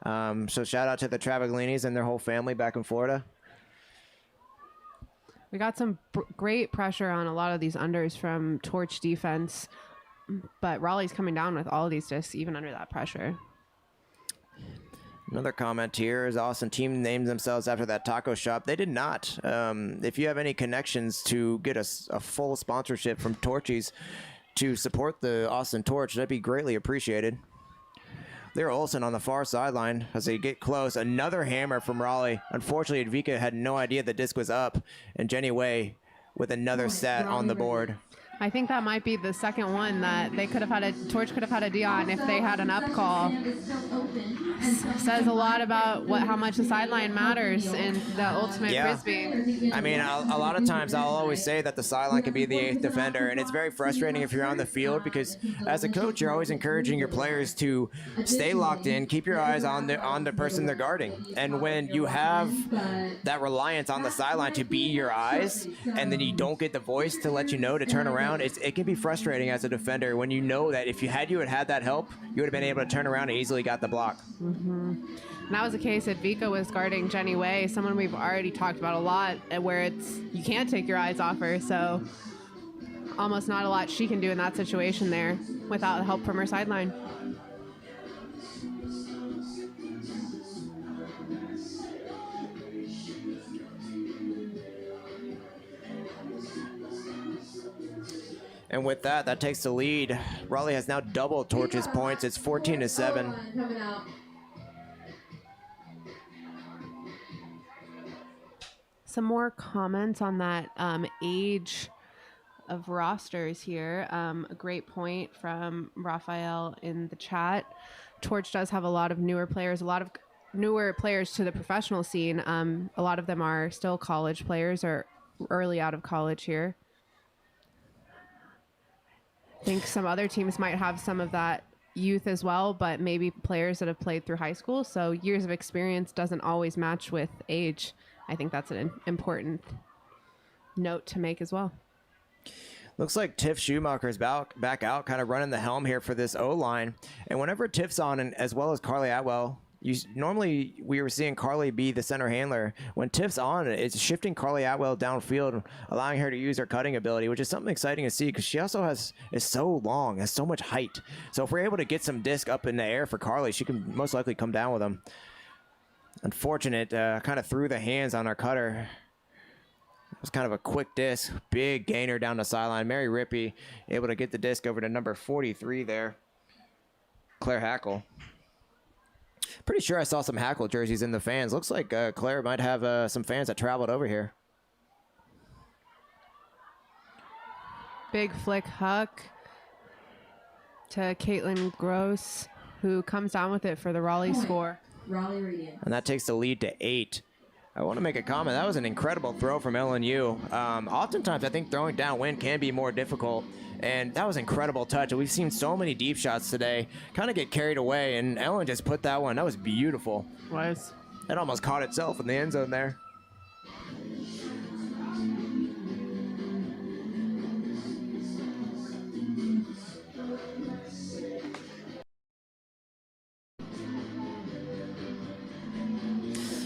So shout out to the Travaglinis and their whole family back in Florida. We got some great pressure on a lot of these unders from Torch defense, but Raleigh's coming down with all of these discs even under that pressure. Another comment here is Austin team named themselves after that taco shop. They did not. If you have any connections to get a full sponsorship from Torchies to support the Austin Torch, that'd be greatly appreciated. Lyra Olsen on the far sideline as they get close. Another hammer from Raleigh. Unfortunately, Edvika had no idea the disc was up, and Jenny Way with another stat on the board. I think that might be the second one that they could have had Torch could have had a D on if they had an up call. Says a lot about how much the sideline matters in the ultimate frisbee. I mean, a lot of times I'll always say that the sideline can be the 8th defender, and it's very frustrating if you're on the field because as a coach, you're always encouraging your players to stay locked in, keep your eyes on the person they're guarding. And when you have that reliance on the sideline to be your eyes, and then you don't get the voice to let you know to turn around, it can be frustrating as a defender when you know that if you had that help, you would have been able to turn around and easily got the block. And that was the case if Vika was guarding Jenny Way, someone we've already talked about a lot, where you can't take your eyes off her, so almost not a lot she can do in that situation there without help from her sideline. And with that takes the lead. Raleigh has now doubled Torch's points. It's 14-7. Some more comments on that age of rosters here. A great point from Raphael in the chat. Torch does have a lot of newer players, to the professional scene. A lot of them are still college players or early out of college here. I think some other teams might have some of that youth as well, but maybe players that have played through high school. So years of experience doesn't always match with age. I think that's an important note to make as well. Looks like Tiff Schumacher's back out, kind of running the helm here for this O-line. And whenever Tiff's on, and as well as Carly Atwell, normally we were seeing Carly be the center handler. When Tiff's on, it's shifting Carly Atwell downfield, allowing her to use her cutting ability, which is something exciting to see because she also is so long, has so much height. So if we're able to get some disc up in the air for Carly, she can most likely come down with them. Unfortunate, kind of threw the hands on our cutter. It was kind of a quick disc, big gainer down the sideline. Mary Rippey able to get the disc over to number 43 there, Claire Hackle. Pretty sure I saw some Hackle jerseys in the fans. Looks like Claire might have some fans that traveled over here. Big flick huck to Caitlin Gross, who comes down with it for the Raleigh score. Raleigh Radiance. And that takes the lead to 8. I want to make a comment. That was an incredible throw from LNU. Oftentimes, I think throwing downwind can be more difficult. And that was an incredible touch. We've seen so many deep shots today kind of get carried away. And Ellen just put that one. That was beautiful. Was. It almost caught itself in the end zone there.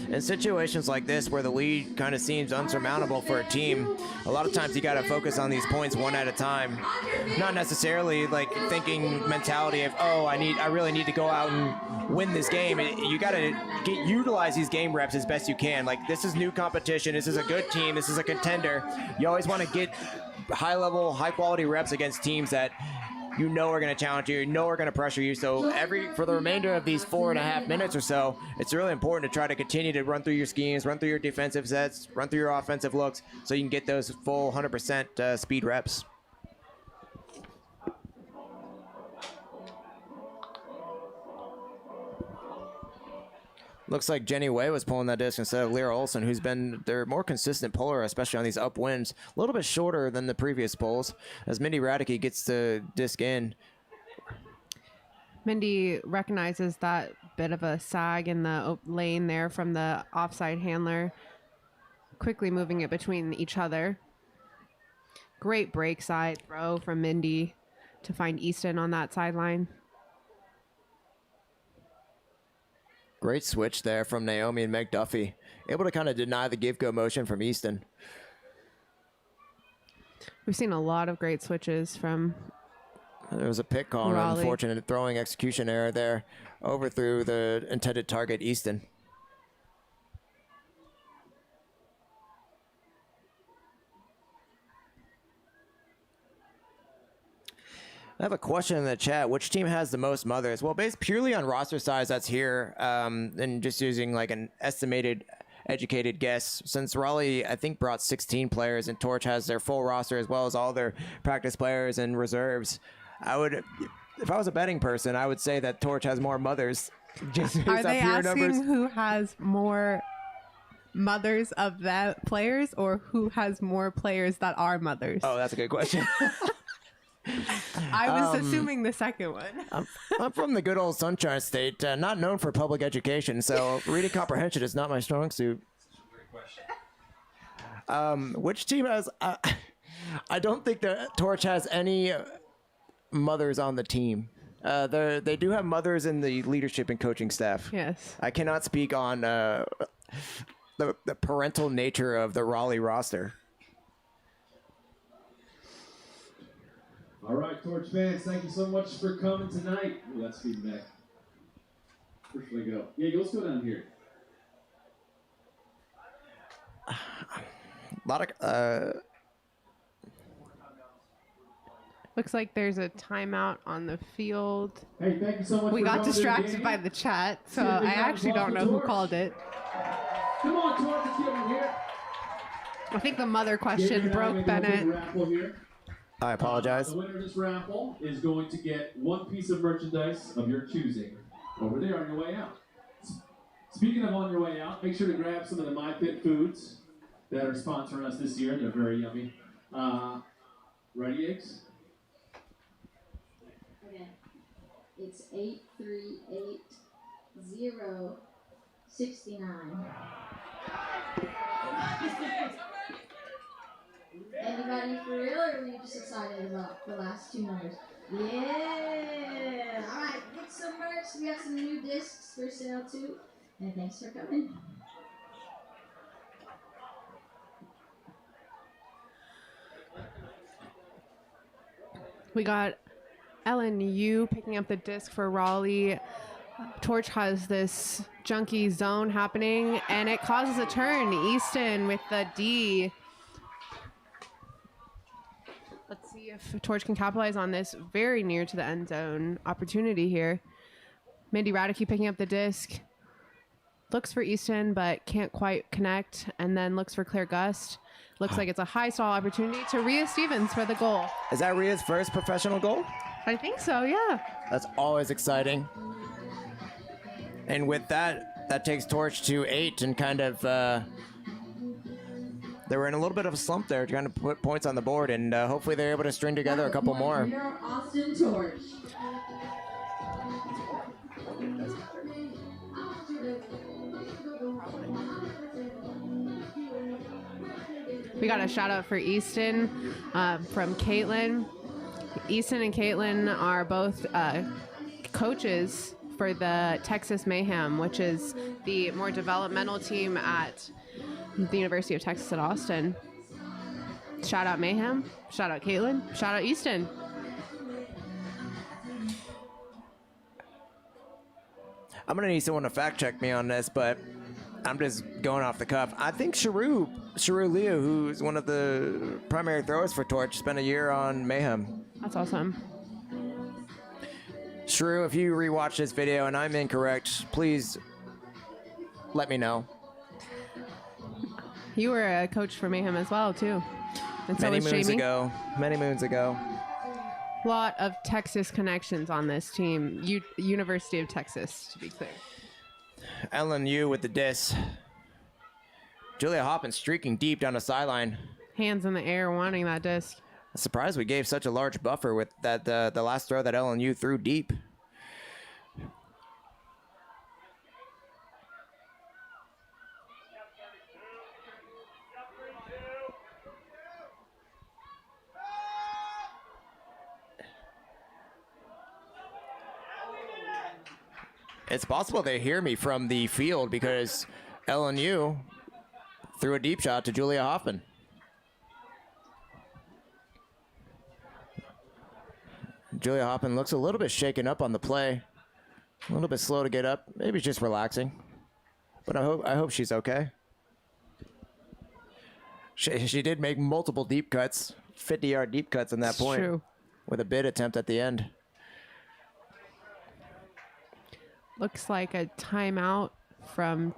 In situations like this where the lead kind of seems unsurmountable for a team, a lot of times you got to focus on these points one at a time. Not necessarily like thinking mentality of, oh, I really need to go out and win this game. You got to utilize these game reps as best you can. Like, this is new competition. This is a good team. This is a contender. You always want to get high-level, high-quality reps against teams that you know are going to challenge you, are going to pressure you. So for the remainder of these 4.5 minutes or so, it's really important to try to continue to run through your schemes, run through your defensive sets, run through your offensive looks, so you can get those full 100% speed reps. Looks like Jenny Way was pulling that disc instead of Lyra Olson, who's been their more consistent puller, especially on these upwinds. A little bit shorter than the previous pulls, as Mindy Radicke gets the disc in. Mindy recognizes that bit of a sag in the lane there from the offside handler, quickly moving it between each other. Great break side throw from Mindy to find Easton on that sideline. Great switch there from Naomi and Meg Duffy. Able to kind of deny the give-go motion from Easton. We've seen a lot of great switches from There was a pick call, an unfortunate throwing execution error there. Overthrew the intended target, Easton. I have a question in the chat. Which team has the most mothers? Well, based purely on roster size that's here, and just using like an estimated educated guess. Since Raleigh, I think, brought 16 players and Torch has their full roster as well as all their practice players and reserves, if I was a betting person, I would say that Torch has more mothers. Just based Are off they pure asking numbers. who has more mothers of that players or who has more players that are mothers? Oh, that's a good question. I was assuming the second one. I'm from the good old Sunshine State, not known for public education, so reading comprehension is not my strong suit. Which team has... I don't think that Torch has any mothers on the team. They do have mothers in the leadership and coaching staff. Yes. I cannot speak on the parental nature of the Raleigh roster. All right, Torch fans, thank you so much for coming tonight. Ooh, that's feedback. Where should I go? Yeah, let's go down here. A lot of... Looks like there's a timeout on the field. Hey, thank you so much. We for got coming to the distracted game. by the chat, so Give a big I round of actually applause don't for know who Torch. called it. Come on, Torch, let's get him here. I think the mother question broke Bennett. Raffle here. I apologize. The winner of this raffle is going to get one piece of merchandise of your choosing over there on your way out. Speaking of on your way out, make sure to grab some of the MyFit foods that are sponsoring us this year. They're very yummy. Ready, eggs? Okay. It's 838069. Anybody for real, or are you just excited about the last two numbers? Yeah! Alright, get some merch. We got some new discs for sale too. And thanks for coming. We got LNU picking up the disc for Raleigh. Torch has this junky zone happening, and it causes a turn. Easton with the D. Let's see if Torch can capitalize on this very near to the end zone opportunity here. Mindy Radicke picking up the disc. Looks for Easton, but can't quite connect, and then looks for Claire Gust. Looks like it's a high stall opportunity to Rhea Stevens for the goal. Is that Rhea's first professional goal? I think so, yeah. That's always exciting. And with that, that takes Torch to 8 and kind of... they were in a little bit of a slump there, trying to put points on the board, and hopefully they're able to string together a couple more. Austin Torch. We got a shout out for Easton from Caitlin. Easton and Caitlin are both coaches for the Texas Mayhem, which is the more developmental team at the University of Texas at Austin. Shout out Mayhem, shout out Caitlin, shout out Easton. I'm going to need someone to fact check me on this, but I'm just going off the cuff. I think Sharu Leo, who's one of the primary throwers for Torch, spent a year on Mayhem. That's awesome. Shrew, if you rewatch this video and I'm incorrect, please let me know. You were a coach for Mayhem as well, too. And so Many was moons Jamie. ago. Many moons ago. Lot of Texas connections on this team. University of Texas, to be clear. LNU with the diss. Julia Hoppin streaking deep down the sideline. Hands in the air wanting that disc. I'm surprised we gave such a large buffer with that the last throw that LNU threw deep. It's possible they hear me from the field because LNU threw a deep shot to Julia Hoffman. Julia Hoffman looks a little bit shaken up on the play. A little bit slow to get up. Maybe just relaxing. But I hope she's okay. She did make multiple deep cuts, 50-yard deep cuts on that point. True. With a bid attempt at the end. Looks like a timeout from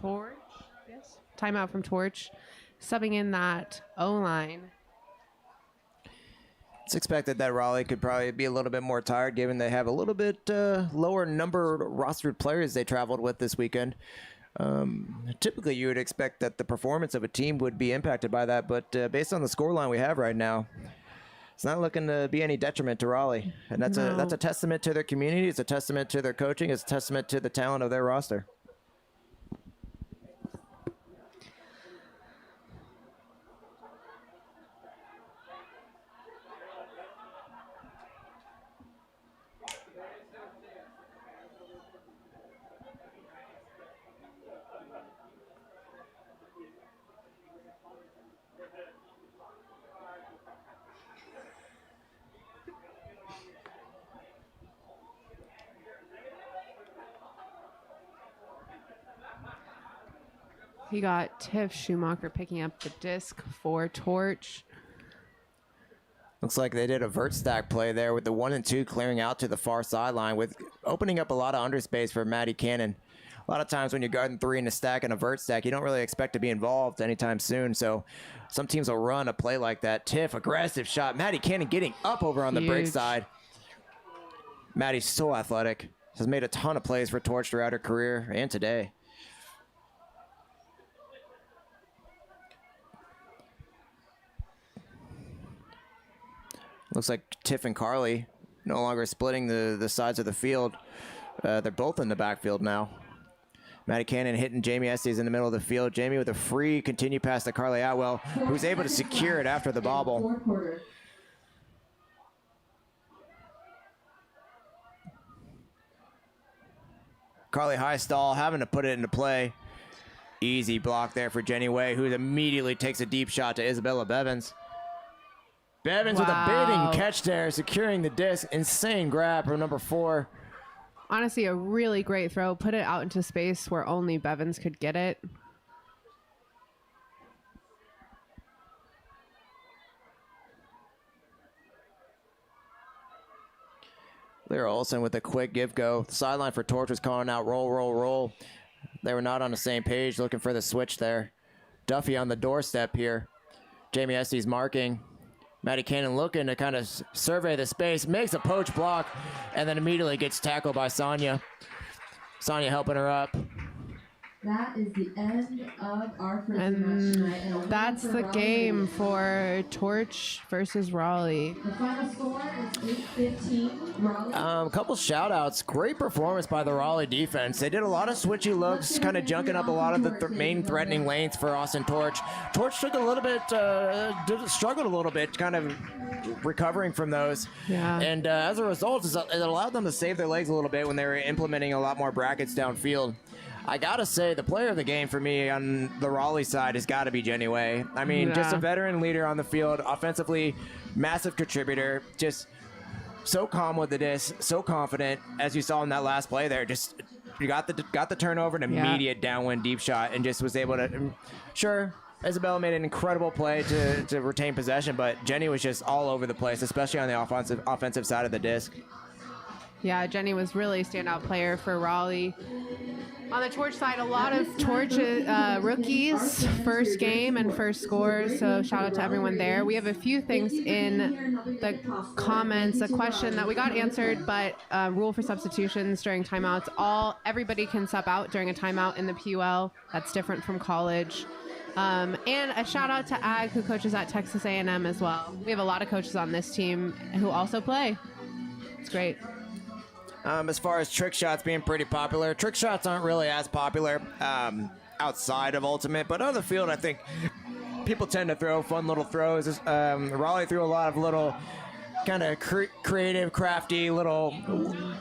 Torch. Yes. timeout from Torch, subbing in that O-line. It's expected that Raleigh could probably be a little bit more tired, given they have a little bit lower number rostered players they traveled with this weekend. Typically, you would expect that the performance of a team would be impacted by that, but based on the scoreline we have right now, it's not looking to be any detriment to Raleigh. And that's a testament to their community. It's a testament to their coaching. It's a testament to the talent of their roster. You got Tiff Schumacher picking up the disc for Torch. Looks like they did a vert stack play there with the 1 and 2 clearing out to the far sideline, with opening up a lot of underspace for Maddie Cannon. A lot of times when you're guarding 3 in a stack and a vert stack, you don't really expect to be involved anytime soon. So some teams will run a play like that. Tiff, aggressive shot. Maddie Cannon getting up over on the break side. Maddie's so athletic. Has made a ton of plays for Torch throughout her career and today. Looks like Tiff and Carly no longer splitting the sides of the field. They're both in the backfield now. Maddie Cannon hitting Jamie Estes in the middle of the field. Jamie with a free continue pass to Carly Atwell, who's able to secure it after the bobble. Carly Highstall having to put it into play. Easy block there for Jenny Way, who immediately takes a deep shot to Isabella Bevins. Bevins with a bidding catch there, securing the disc. Insane grab from number 4. Honestly, a really great throw. Put it out into space where only Bevins could get it. Lyra Olsen with a quick give go. The sideline for Torch was calling out roll, roll, roll. They were not on the same page, looking for the switch there. Duffy on the doorstep here. Jamie Estes marking. Maddie Cannon looking to kind of survey the space, makes a poach block, and then immediately gets tackled by Sonia. Sonia helping her up. That is the end of our first match And tonight. that's the game for Torch versus Raleigh. The final score is 8-15. Raleigh. A couple shout outs. Great performance by the Raleigh defense. They did a lot of switchy looks, kind of junking up a lot of the main threatening lanes for Austin Torch. Torch took a little bit, struggled a little bit, kind of recovering from those. Yeah. And as a result, it allowed them to save their legs a little bit when they were implementing a lot more brackets downfield. I gotta say, the player of the game for me on the Raleigh side has got to be Jenny Way. I mean, just a veteran leader on the field, offensively, massive contributor, just so calm with the disc, so confident, as you saw in that last play there. Just you got the turnover, an immediate downwind deep shot, and just was able to. Sure, Isabella made an incredible play to retain possession, but Jenny was just all over the place, especially on the offensive side of the disc. Yeah, Jenny was really a standout player for Raleigh. On the Torch side, a lot of Torch rookies, first game and first score, so shout out to everyone there. We have a few things in the comments, a question that we got answered, but rule for substitutions during timeouts. Everybody can sub out during a timeout in the PUL. That's different from college. And a shout out to Ag, who coaches at Texas A&M as well. We have a lot of coaches on this team who also play. It's great. As far as trick shots being pretty popular, trick shots aren't really as popular outside of Ultimate, but on the field, I think people tend to throw fun little throws. Raleigh threw a lot of little kind of creative, crafty little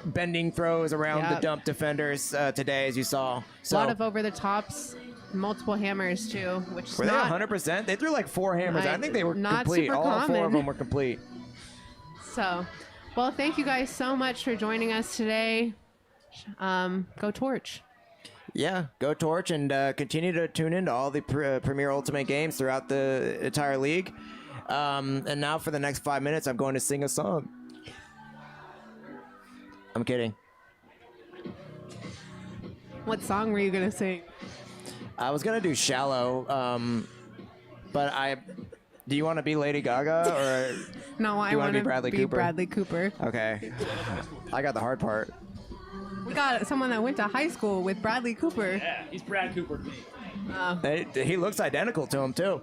bending throws around the dump defenders today, as you saw. So, a lot of over the tops, multiple hammers too, which is were they 100%? They threw like 4 hammers. I think they were not complete. Super All common. 4 of them were complete. So, well, thank you guys so much for joining us today. Go Torch. Yeah, go Torch, and continue to tune into all the Premier Ultimate games throughout the entire league. And now for the next 5 minutes, I'm going to sing a song. I'm kidding. What song were you going to sing? I was gonna do Shallow, but do you want to be Lady Gaga or No, I want to be Bradley Cooper. Okay, I got the hard part. We got someone that went to high school with Bradley Cooper. Yeah, he's Brad Cooper to me. He looks identical to him too.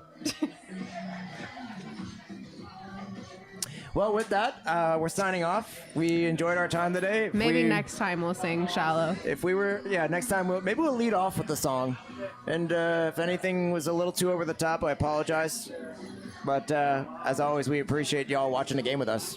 Well, with that, we're signing off. We enjoyed our time today. Maybe next time we'll sing Shallow. If we were, next time maybe we'll lead off with the song. And if anything was a little too over the top, I apologize. But as always, we appreciate y'all watching the game with us.